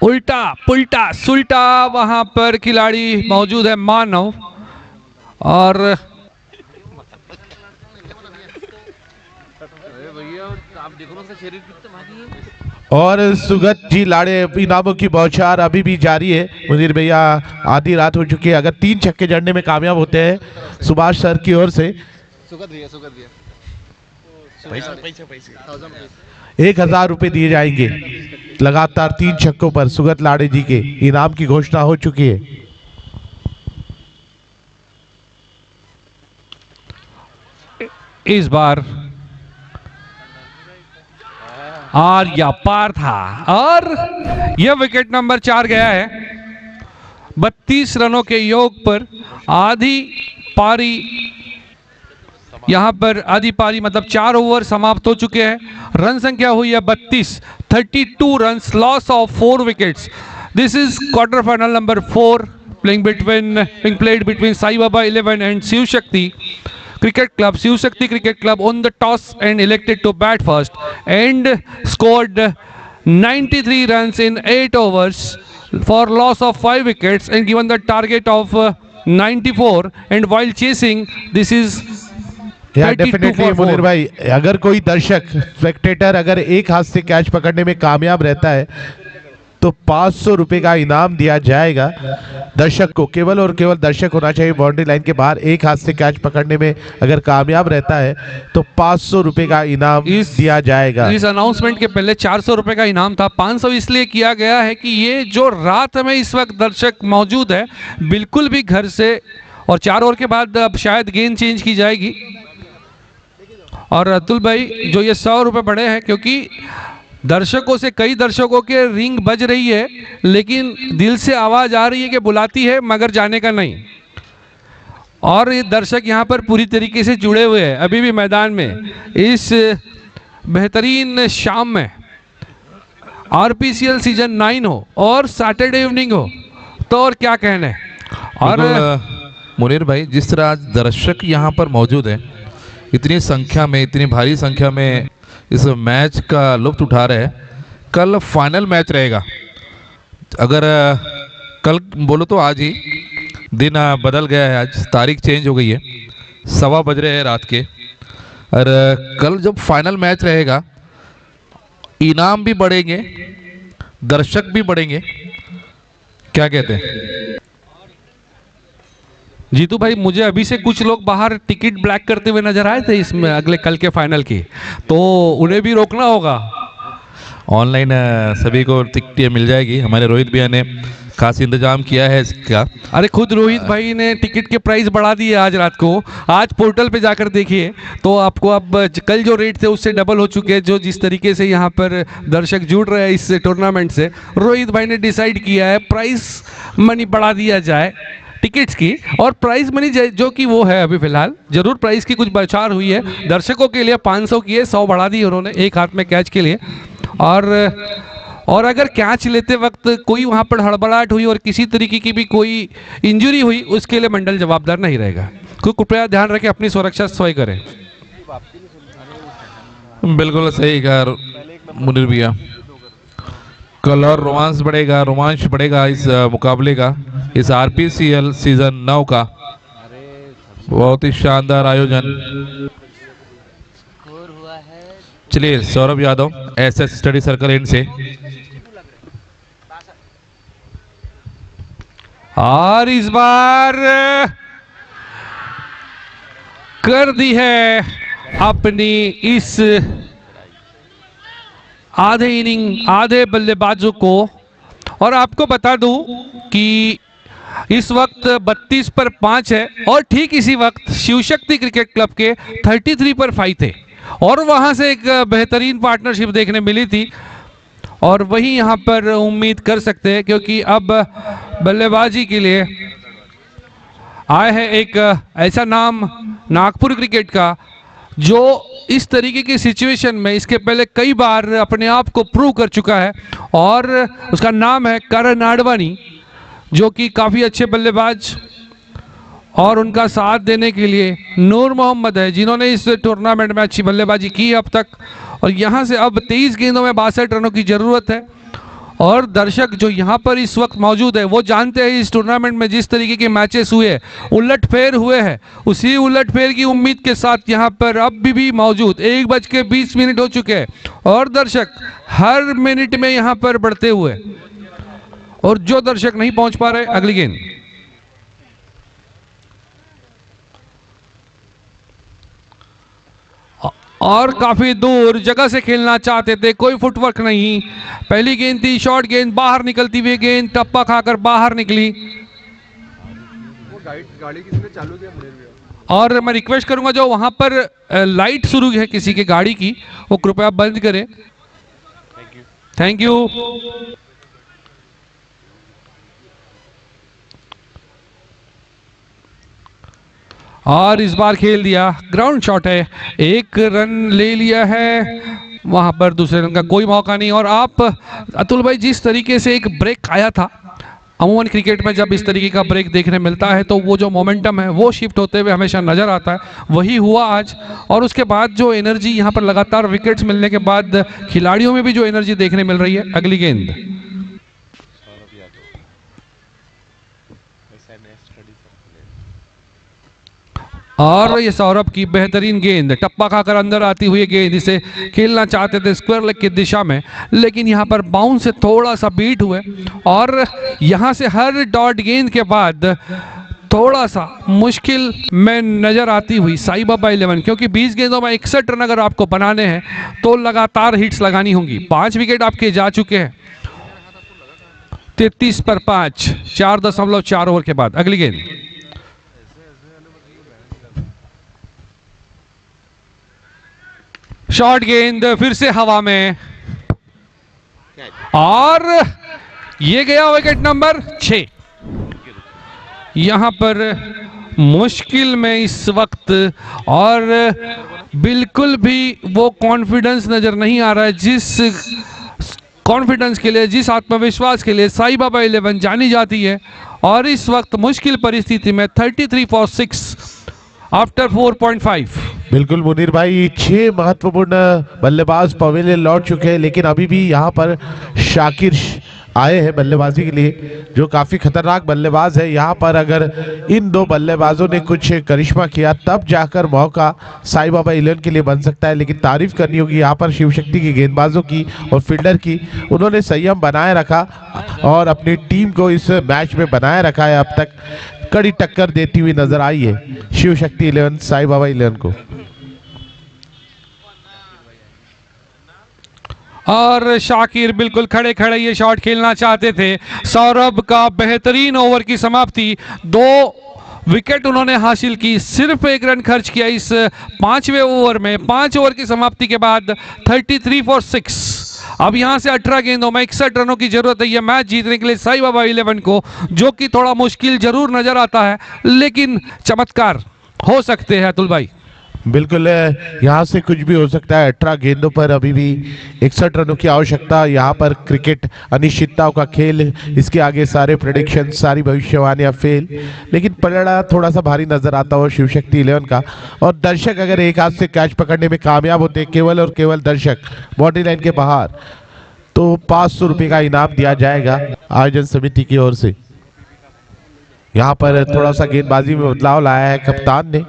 उल्टा पुल्टा सुल्टा, वहां पर खिलाड़ी मौजूद है मानव और सुगत जी लाड़े इनामों की बौछार अभी भी जारी है। मुनीर भैया आधी रात हो चुकी है। अगर 3 छक्के जड़ने में कामयाब होते हैं सुभाष सर की ओर से 1000 रुपए दिए जाएंगे। लगातार 3 छक्कों पर सुगत लाड़े जी के इनाम की घोषणा हो चुकी है। इस बार और या पार था और यह विकेट नंबर 4 गया है। 32 रनों के योग पर आधी पारी, यहां पर आधी पारी मतलब 4 ओवर समाप्त हो चुके हैं। रन संख्या हुई है 32 runs, loss of 4 wickets. This is quarter final number 4 being played between Sai Baba 11 and Shiv Shakti Cricket Club. Shiv Shakti Cricket Club won the toss and elected to bat first and scored 93 runs in 8 overs for loss of 5 wickets and given the target of 94, and while chasing this is definitely Munir भाई, अगर कोई दर्शक Spectator अगर एक हाथ से catch पकड़ने में कामयाब रहता है तो 500 रुपए का इनाम दिया जाएगा दर्शक को। केवल और केवल दर्शक होना चाहिए बाउंड्री लाइन के बाहर। एक हाथ से कैच पकड़ने में अगर कामयाब रहता है तो 500 रुपए का इनाम दिया जाएगा। इस अनाउंसमेंट के पहले 400 रुपए का इनाम था। 500 इसलिए किया गया है कि ये जो रात में इस वक्त दर्शक मौजूद है बिल्कुल भी घर से, और 4 ओवर के बाद अब शायद गेंद चेंज की जाएगी और अतुल भाई जो ये 100 रुपये बढ़े हैं, क्योंकि दर्शकों से, कई दर्शकों के रिंग बज रही है लेकिन दिल से आवाज़ आ रही है कि बुलाती है मगर जाने का नहीं। और ये दर्शक यहाँ पर पूरी तरीके से जुड़े हुए हैं अभी भी मैदान में। इस बेहतरीन शाम में RPCL सीजन 9 हो और सैटरडे इवनिंग हो तो और क्या कहने। और मुनीर भाई, जिस तरह आज दर्शक यहाँ पर मौजूद है, इतनी संख्या में, इतनी भारी संख्या में इस मैच का लुत्फ उठा रहे हैं। कल फाइनल मैच रहेगा। अगर कल बोलो तो आज ही दिन बदल गया है, आज तारीख चेंज हो गई है, 1:15 बज रहे हैं रात के। और कल जब फाइनल मैच रहेगा, इनाम भी बढ़ेंगे, दर्शक भी बढ़ेंगे, क्या कहते हैं? जीतू भाई, मुझे अभी से कुछ लोग बाहर टिकट ब्लैक करते हुए नजर आए थे इसमें अगले कल के फाइनल की, तो उन्हें भी रोकना होगा। ऑनलाइन सभी को टिकटें मिल जाएगी। हमारे रोहित भैया ने खास इंतजाम किया है इसका। अरे खुद रोहित भाई ने टिकट के प्राइस बढ़ा दिए आज रात को। आज पोर्टल पे जाकर देखिए तो आपको अब कल जो रेट थे उससे डबल हो चुके हैं। जो जिस तरीके से यहाँ पर दर्शक जुड़ रहे हैं इस टूर्नामेंट से, रोहित भाई ने डिसाइड किया है प्राइस मनी बढ़ा दिया जाए टिकट्स की। और प्राइस मनी जो कि वो है अभी फिलहाल, जरूर प्राइस की कुछ बचार हुई है। दर्शकों के लिए 500 की है, 100 बढ़ा दी उन्होंने एक हाथ में कैच के लिए। और अगर कैच लेते वक्त कोई वहाँ पर हड़बड़ाहट हुई और किसी तरीके की भी कोई इंजरी हुई, उसके लिए मंडल जवाबदार नहीं रहेगा। तो कृपया ध्यान रखें, अपनी सुरक्षा स्वयं करें। बिल्कुल सही कहा मुनीर भैया। कल और रोमांस बढ़ेगा इस मुकाबले का, इस RPCL सीजन 9 का। बहुत ही शानदार आयोजन। चलिए Saurabh Yadav, SS study circle इन से। और इस बार कर दी है अपनी इस आधे इनिंग, आधे बल्लेबाजों को। और आपको बता दूं कि इस वक्त 32 पर 5 है और ठीक इसी वक्त शिवशक्ति क्रिकेट क्लब के 33 पर 5 थे। और वहां से एक बेहतरीन पार्टनरशिप देखने मिली थी और वही यहां पर उम्मीद कर सकते हैं, क्योंकि अब बल्लेबाजी के लिए आए हैं एक ऐसा नाम नागपुर क्रिकेट का जो इस तरीके की सिचुएशन में इसके पहले कई बार अपने आप को प्रूव कर चुका है। और उसका नाम है करण आडवाणी, जो कि काफ़ी अच्छे बल्लेबाज। और उनका साथ देने के लिए नूर मोहम्मद है, जिन्होंने इस टूर्नामेंट में अच्छी बल्लेबाजी की है अब तक। और यहाँ से अब 23 गेंदों में 62 रनों की ज़रूरत है। और दर्शक जो यहाँ पर इस वक्त मौजूद है वो जानते हैं इस टूर्नामेंट में जिस तरीके के मैचेस हुए, उलटफेर हुए हैं, उसी उलटफेर की उम्मीद के साथ यहाँ पर अब भी मौजूद 1:20 हो चुके हैं। और दर्शक हर मिनट में यहाँ पर बढ़ते हुए, और जो दर्शक नहीं पहुँच पा रहे, अगली गेंद। और काफी दूर जगह से खेलना चाहते थे, कोई फुटवर्क नहीं। पहली गेंद थी, शॉर्ट गेंद, बाहर निकलती हुई गेंद टप्पा खाकर बाहर निकली। वो गाड़ी किसने चालू किया मुनीर भैया? और मैं रिक्वेस्ट करूंगा जो वहां पर लाइट शुरू है किसी की गाड़ी की, वो कृपया बंद करें। Thank you. और इस बार खेल दिया, ग्राउंड शॉट है, 1 रन ले लिया है, वहां पर दूसरे रन का कोई मौका नहीं। और आप अतुल भाई, जिस तरीके से एक ब्रेक आया था, अमूमन क्रिकेट में जब इस तरीके का ब्रेक देखने मिलता है तो वो जो मोमेंटम है वो शिफ्ट होते हुए हमेशा नजर आता है, वही हुआ आज। और उसके बाद जो एनर्जी यहाँ पर लगातार विकेट्स मिलने के बाद खिलाड़ियों में भी जो एनर्जी देखने मिल रही है। अगली गेंद। और ये सौरभ की बेहतरीन गेंद, टप्पा खाकर अंदर आती हुई गेंद, इसे खेलना चाहते थे स्क्वायर लेग की दिशा में, लेकिन यहाँ पर बाउंस से थोड़ा सा बीट हुए। और यहाँ से हर डॉट गेंद के बाद थोड़ा सा मुश्किल में नजर आती हुई साई बाबा 11, क्योंकि 20 गेंदों में 61 रन अगर आपको बनाने हैं तो लगातार हिट्स लगानी होंगी। 5 विकेट आपके जा चुके हैं, 33 पर 5, 4.4 ओवर के बाद। अगली गेंद। शॉर्ट गेंद फिर से हवा में और ये गया विकेट नंबर 6। यहां पर मुश्किल में इस वक्त और बिल्कुल भी वो कॉन्फिडेंस नजर नहीं आ रहा है जिस कॉन्फिडेंस के लिए, जिस आत्मविश्वास के लिए साई बाबा 11 जानी जाती है। और इस वक्त मुश्किल परिस्थिति में 33 फॉर 6 आफ्टर 4.5। बिल्कुल मुनीर भाई, 6 महत्वपूर्ण बल्लेबाज पवेलियन लौट चुके हैं, लेकिन अभी भी यहाँ पर शाकिर आए हैं बल्लेबाजी के लिए, जो काफी खतरनाक बल्लेबाज है। यहाँ पर अगर इन 2 बल्लेबाजों ने कुछ करिश्मा किया तब जाकर मौका साई बाबा 11 के लिए बन सकता है। लेकिन तारीफ करनी होगी यहाँ पर शिव शक्ति के गेंदबाजों की और फील्डर की। उन्होंने संयम बनाए रखा और अपनी टीम को इस मैच में बनाए रखा है। अब तक कड़ी टक्कर देती हुई नजर आई है शिव शक्ति 11 साई बाबा 11 को। और शाकिर बिल्कुल खड़े खड़े ये शॉट खेलना चाहते थे। सौरभ का बेहतरीन ओवर की समाप्ति, 2 विकेट उन्होंने हासिल की, सिर्फ 1 रन खर्च किया इस 5वें ओवर में। 5 ओवर की समाप्ति के बाद 33 फॉर 6। अब यहां से 18 गेंदों में 61 रनों की जरूरत है यह मैच जीतने के लिए साई बाबा 11 को, जो कि थोड़ा मुश्किल जरूर नजर आता है, लेकिन चमत्कार हो सकते हैं अतुल भाई। बिल्कुल, यहाँ से कुछ भी हो सकता है। 18 गेंदों पर अभी भी 61 रनों की आवश्यकता। यहाँ पर क्रिकेट अनिश्चितताओं का खेल, इसके आगे सारे प्रेडिक्शन, सारी भविष्यवाणियां फेल। लेकिन पलड़ा थोड़ा सा भारी नजर आता हो शिव शक्ति 11 का। और दर्शक अगर एक हाथ से कैच पकड़ने में कामयाब होते, केवल और केवल दर्शक बाउंड्री लाइन के बाहर, तो 500 रुपये का इनाम दिया जाएगा आयोजन समिति की ओर से। यहाँ पर थोड़ा सा गेंदबाजी में बदलाव लाया है कप्तान ने।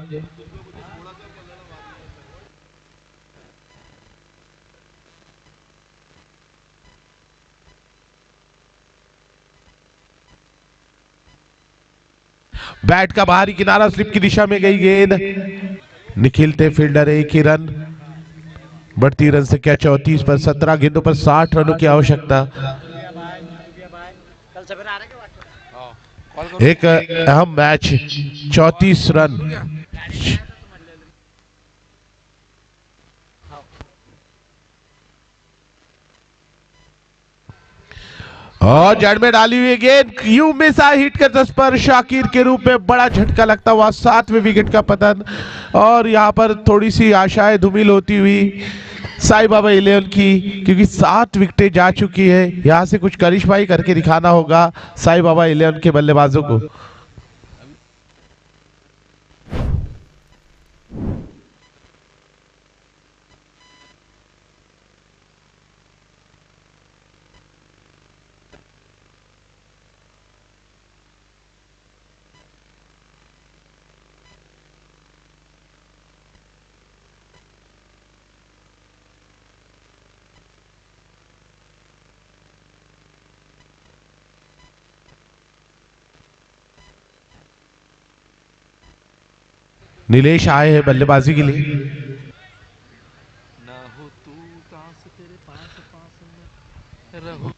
बैट का बाहरी किनारा, स्लिप की दिशा में गई गेंद, निखिलते फील्डर 1 ही रन। बढ़ती रन संख्या 34 पर 17 गेंदों पर 60 रनों की आवश्यकता। एक अहम मैच, 34 रन। और जड़ में डाली हुई गेंद यू मिसा हिट कर 10 पर शाकिर के रूप में बड़ा झटका लगता हुआ 7वें विकेट का पतन। और यहां पर थोड़ी सी आशाएं धूमिल होती हुई साई बाबा 11 की, क्योंकि 7 विकेटें जा चुकी है। यहां से कुछ करिश्माई करके दिखाना होगा साई बाबा 11 के बल्लेबाजों को। नीलेश आए हैं बल्लेबाजी के लिए। ना हो तू काश तेरे पास पास में रहो।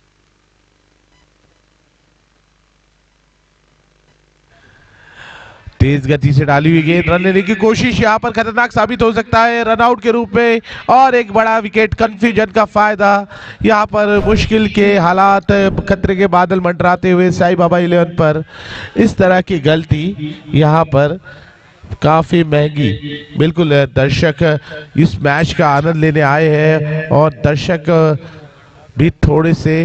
तेज गति से डाली हुई गेंद, रन लेने की कोशिश यहाँ पर खतरनाक साबित हो सकता है रन आउट के रूप में। और एक बड़ा विकेट, कंफ्यूजन का फायदा। यहाँ पर मुश्किल के हालात, खतरे के बादल मंडराते हुए साई बाबा 11 पर इस तरह की गलती यहाँ पर काफी महंगी। बिल्कुल, दर्शक इस मैच का आनंद लेने आए हैं और दर्शक भी थोड़े से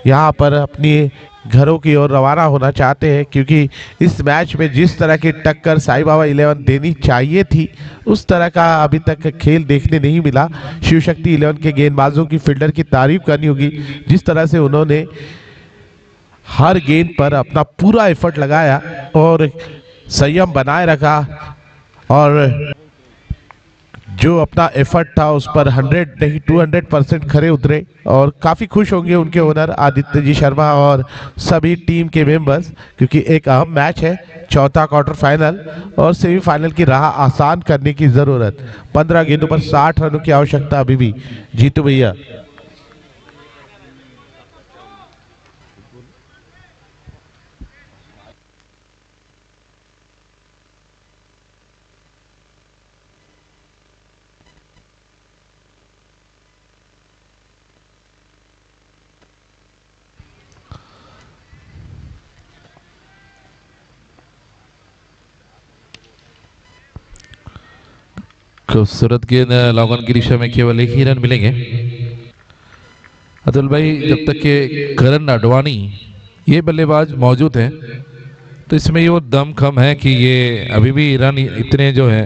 यहाँ पर अपनी घरों की ओर रवाना होना चाहते हैं, क्योंकि इस मैच में जिस तरह की टक्कर साई बाबा 11 देनी चाहिए थी उस तरह का अभी तक खेल देखने नहीं मिला। शिव शक्ति 11 के गेंदबाजों की, फील्डर की तारीफ करनी होगी, जिस तरह से उन्होंने हर गेंद पर अपना पूरा एफर्ट लगाया और संयम बनाए रखा और जो अपना एफर्ट था उस पर 100 नहीं 200% खरे उतरे। और काफ़ी खुश होंगे उनके ओनर आदित्य जी शर्मा और सभी टीम के मेंबर्स, क्योंकि एक अहम मैच है, चौथा क्वार्टर फाइनल और सेमीफाइनल की राह आसान करने की ज़रूरत। 15 गेंदों पर 60 रनों की आवश्यकता अभी भी। जीतू भैया, खूबसूरत गेंद लॉन्ग ऑन की दिशा में केवल एक ही रन मिलेंगे। अतुल भाई, जब तक के करण अडवाणी ये बल्लेबाज मौजूद हैं तो इसमें ये वो दम कम है कि ये अभी भी रन इतने जो है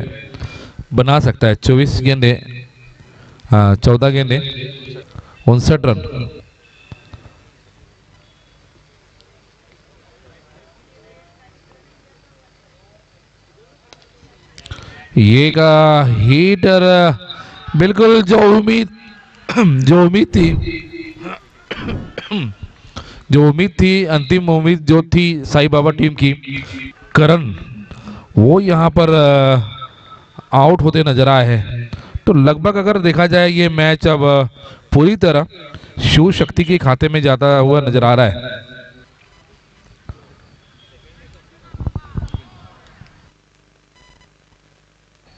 बना सकता है। 24 गेंदे, हाँ 14 गेंदे 59 रन। ये का हिट और बिल्कुल जो उम्मीद थी अंतिम उम्मीद जो थी साई बाबा टीम की, करण वो यहाँ पर आउट होते नजर आए हैं। तो लगभग अगर देखा जाए ये मैच अब पूरी तरह शिव शक्ति के खाते में जाता हुआ नजर आ रहा है।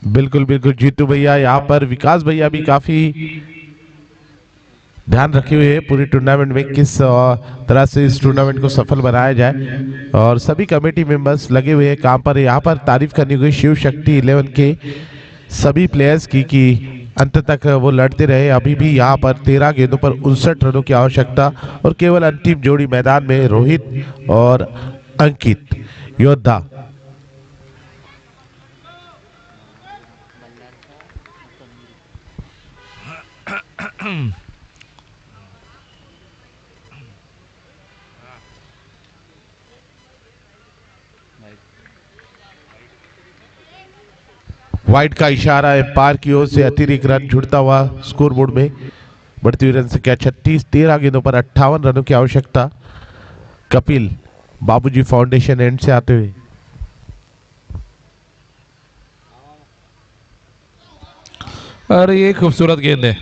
बिल्कुल बिल्कुल जीतू भैया, यहाँ पर विकास भैया भी काफी ध्यान रखे हुए हैं पूरी टूर्नामेंट में किस तरह से इस टूर्नामेंट को सफल बनाया जाए, और सभी कमेटी मेंबर्स लगे हुए हैं काम पर। यहाँ पर तारीफ करनी हुई शिव शक्ति 11 के सभी प्लेयर्स की कि अंत तक वो लड़ते रहे। अभी भी यहाँ पर 13 गेंदों पर 59 रनों की आवश्यकता, और केवल अंतिम जोड़ी मैदान में रोहित और अंकित योद्धा। वाइड का इशारा एम्पायर की ओर से अतिरिक्त रन जुड़ता हुआ स्कोर बोर्ड में बढ़ती हुई रन संख्या 36। 13 गेंदों पर 58 रनों की आवश्यकता। कपिल बाबूजी फाउंडेशन एंड से आते हुए और ये खूबसूरत गेंद है,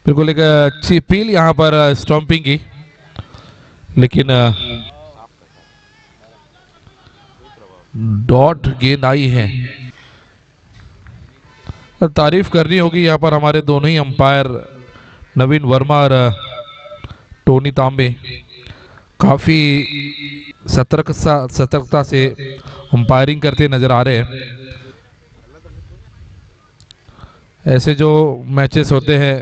बिल्कुल एक अच्छी पील यहाँ पर स्टॉम्पिंग की, लेकिन डॉट गेंद आई है। तारीफ करनी होगी यहाँ पर हमारे दोनों ही अंपायर नवीन वर्मा और टोनी तांबे, काफी सतर्कता से अंपायरिंग करते नजर आ रहे हैं। ऐसे जो मैचेस होते हैं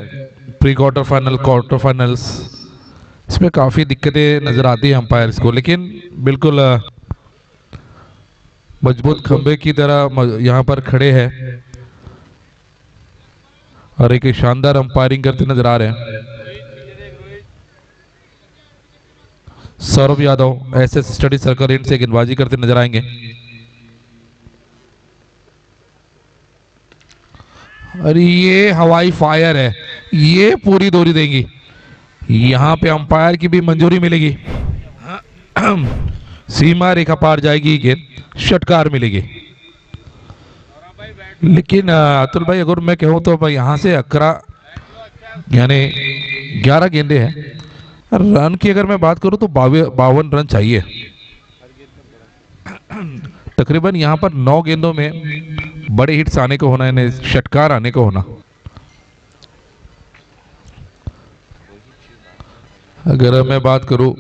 pre quarter final, quarter finals, इसमें काफी दिक्कतें नजर आती है अंपायर्स को, लेकिन बिल्कुल मजबूत खंबे की तरह यहाँ पर खड़े हैं और एक शानदार अंपायरिंग करते नजर आ रहे हैं। Saurabh Yadav SS study circle and से गेंदबाजी करते नजर आएंगे। और ये हवाई फायर है, ये पूरी दूरी देंगी, यहाँ पे अंपायर की भी मंजूरी मिलेगी, सीमा रेखा पार जाएगी, गेंद षटकार मिलेगी। लेकिन अतुल भाई, अगर मैं कहूँ तो भाई यहाँ से 11 गेंदे हैं, रन की अगर मैं बात करूँ तो 52 रन चाहिए। तकरीबन यहाँ पर 9 गेंदों में बड़े हिट्स आने को होना, यानी षटकार आने को होना। अगर मैं बात करूँ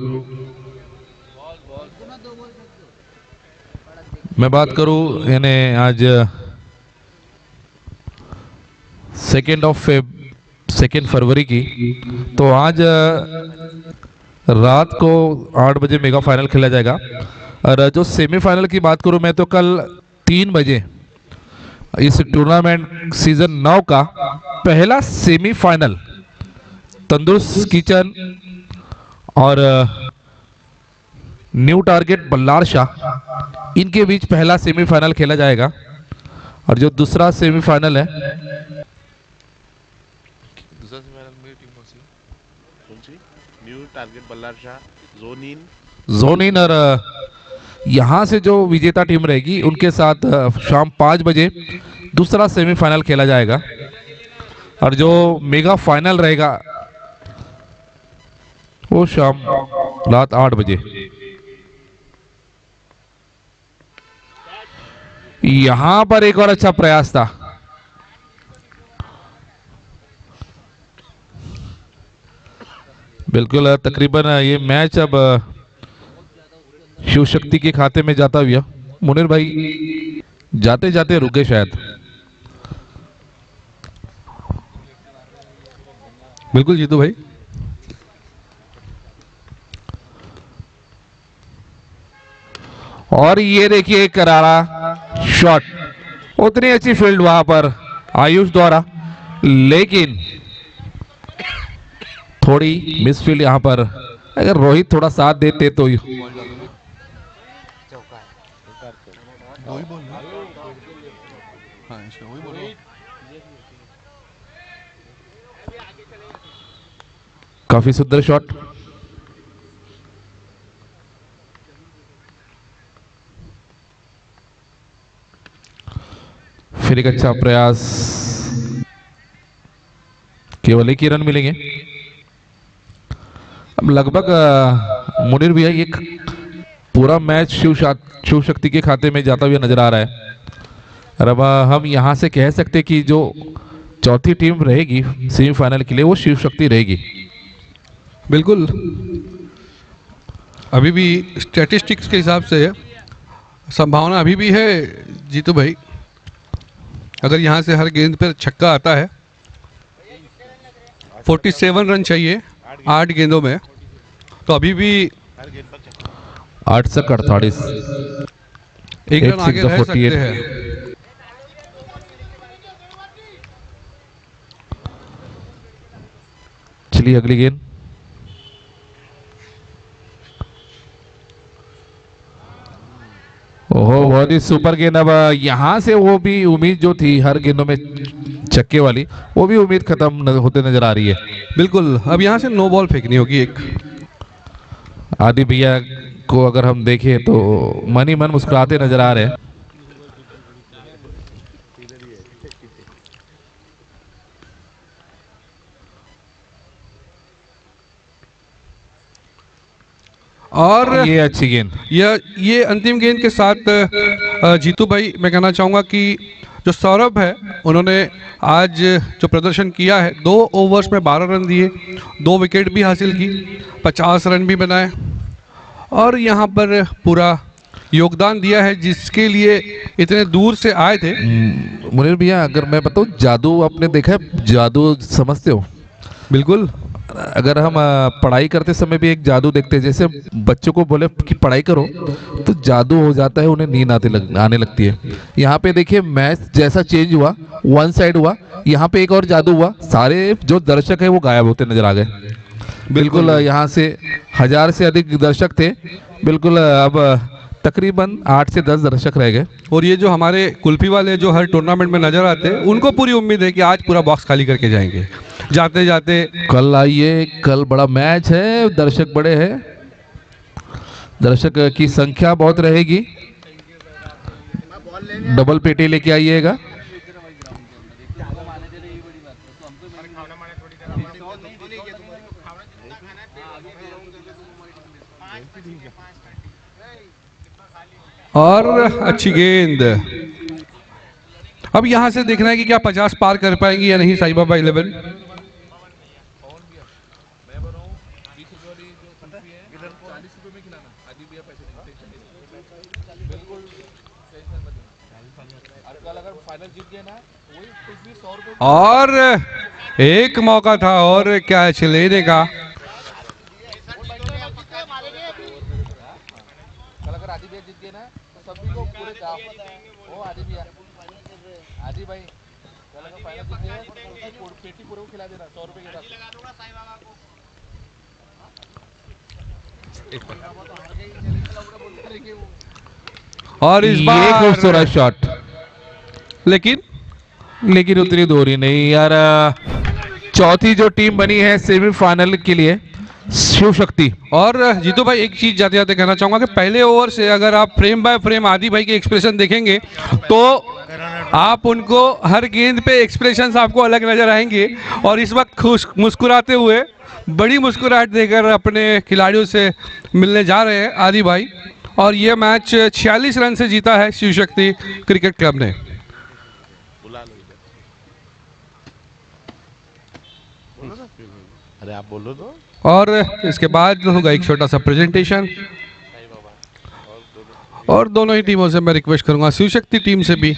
यानी आज 2 फरवरी की, तो आज रात को 8 बजे मेगा फाइनल खेला जाएगा। और जो सेमीफाइनल की बात करूं मैं तो कल 3 बजे इस टूर्नामेंट सीजन 9 का पहला सेमीफाइनल तंदुरुस्त किचन और न्यू टारगेट बल्लार शाह, इनके बीच पहला सेमीफाइनल खेला जाएगा। और जो दूसरा सेमीफाइनल है, दूसरा सेमीफाइनल में टीम कौन सी? New target Ballar Shah zone in, और यहाँ से जो विजेता टीम रहेगी उनके साथ शाम 5 बजे दूसरा सेमीफाइनल खेला जाएगा। और जो मेगा फाइनल रहेगा वो शाम रात 8 बजे। यहां पर एक और अच्छा प्रयास था, बिल्कुल तकरीबन ये मैच अब शिव शक्ति के खाते में जाता हुआ। मुनीर भाई जाते जाते रुके शायद। बिल्कुल जीतू भाई। और ये देखिए करारा शॉट, उतनी अच्छी फील्ड वहां पर आयुष द्वारा, लेकिन थोड़ी मिसफील्ड यहां पर। अगर रोहित थोड़ा साथ देते तो काफी सुंदर शॉट। फिर एक अच्छा प्रयास, केवल एक ही रन मिलेंगे। अब लगभग मुनीर भैया एक पूरा मैच शिव शक्ति के खाते में जाता हुआ नजर आ रहा है। और अब हम यहां से कह सकते कि जो चौथी टीम रहेगी सेमीफाइनल के लिए वो शिव शक्ति रहेगी। बिल्कुल, अभी भी स्टैटिस्टिक्स के हिसाब से संभावना अभी भी है जीतू भाई। अगर यहाँ से हर गेंद पर छक्का आता है, 47 रन चाहिए 8 गेंदों में, तो अभी भी 8 से 48 एक रन आगे रह सकते हैं। चलिए अगली गेंद। ओहो, बहुत ही सुपर गेंद। अब यहां से वो भी उम्मीद जो थी हर गेंदों में छक्के वाली, वो भी उम्मीद खत्म होते नजर आ रही है। बिल्कुल, अब यहाँ से नो बॉल फेंकनी होगी एक। आदि भैया को अगर हम देखें तो मन ही मन मुस्कुराते नजर आ रहे हैं। और ये अच्छी गेंद, ये अंतिम गेंद के साथ जीतू भाई मैं कहना चाहूँगा कि जो सौरभ है उन्होंने आज जो प्रदर्शन किया है, 2 ओवर्स में 12 रन दिए, 2 विकेट भी हासिल की, 50 रन भी बनाए और यहाँ पर पूरा योगदान दिया है जिसके लिए इतने दूर से आए थे। मुनीर भैया अगर मैं बताऊँ, जादू आपने देखा है, जादू समझते हो? बिल्कुल, अगर हम पढ़ाई करते समय भी एक जादू देखते हैं, जैसे बच्चों को बोले कि पढ़ाई करो तो जादू हो जाता है, उन्हें नींद आने लगती है। यहाँ पे देखिए मैच जैसा चेंज हुआ, वन साइड हुआ, यहाँ पे एक और जादू हुआ, सारे जो दर्शक है वो गायब होते नजर आ गए। बिल्कुल, यहाँ से 1000 से अधिक दर्शक थे, बिल्कुल अब तकरीबन 8 से 10 दर्शक रह गए। और ये जो हमारे कुल्फी वाले जो हर टूर्नामेंट में नजर आते हैं, उनको पूरी उम्मीद है कि आज पूरा बॉक्स खाली करके जाएंगे जाते जाते। कल आइए, कल बड़ा मैच है, दर्शक बड़े हैं, दर्शक की संख्या बहुत रहेगी। डबल पेटी लेके आइएगा। और अच्छी गेंद। अब यहां से देखना है कि क्या 50 पार कर पाएंगे या नहीं साई बाबा 11। और एक मौका था और कैच लेने का। और इस बार खूबसूरत शॉट, लेकिन उतनी दूरी नहीं यार। चौथी जो टीम बनी है सेमीफाइनल के लिए, शिव शक्ति। और जीतू भाई एक चीज जाते जाते कहना चाहूंगा कि पहले ओवर से अगर आप फ्रेम बाय फ्रेम आदि भाई के एक्सप्रेशन देखेंगे तो आप उनको हर गेंद पे एक्सप्रेशंस आपको अलग नजर आएंगे। और इस वक्त खुश मुस्कुराते हुए, बड़ी मुस्कुराहट देकर अपने खिलाड़ियों से मिलने जा रहे हैं आदि भाई। और ये मैच 46 रन से जीता है शिव शक्ति क्रिकेट क्लब ने। अरे आप बोलो तो। और इसके बाद होगा एक छोटा सा प्रेजेंटेशन। और दोनों ही टीमों से मैं रिक्वेस्ट करूंगा, शिव शक्ति टीम से भी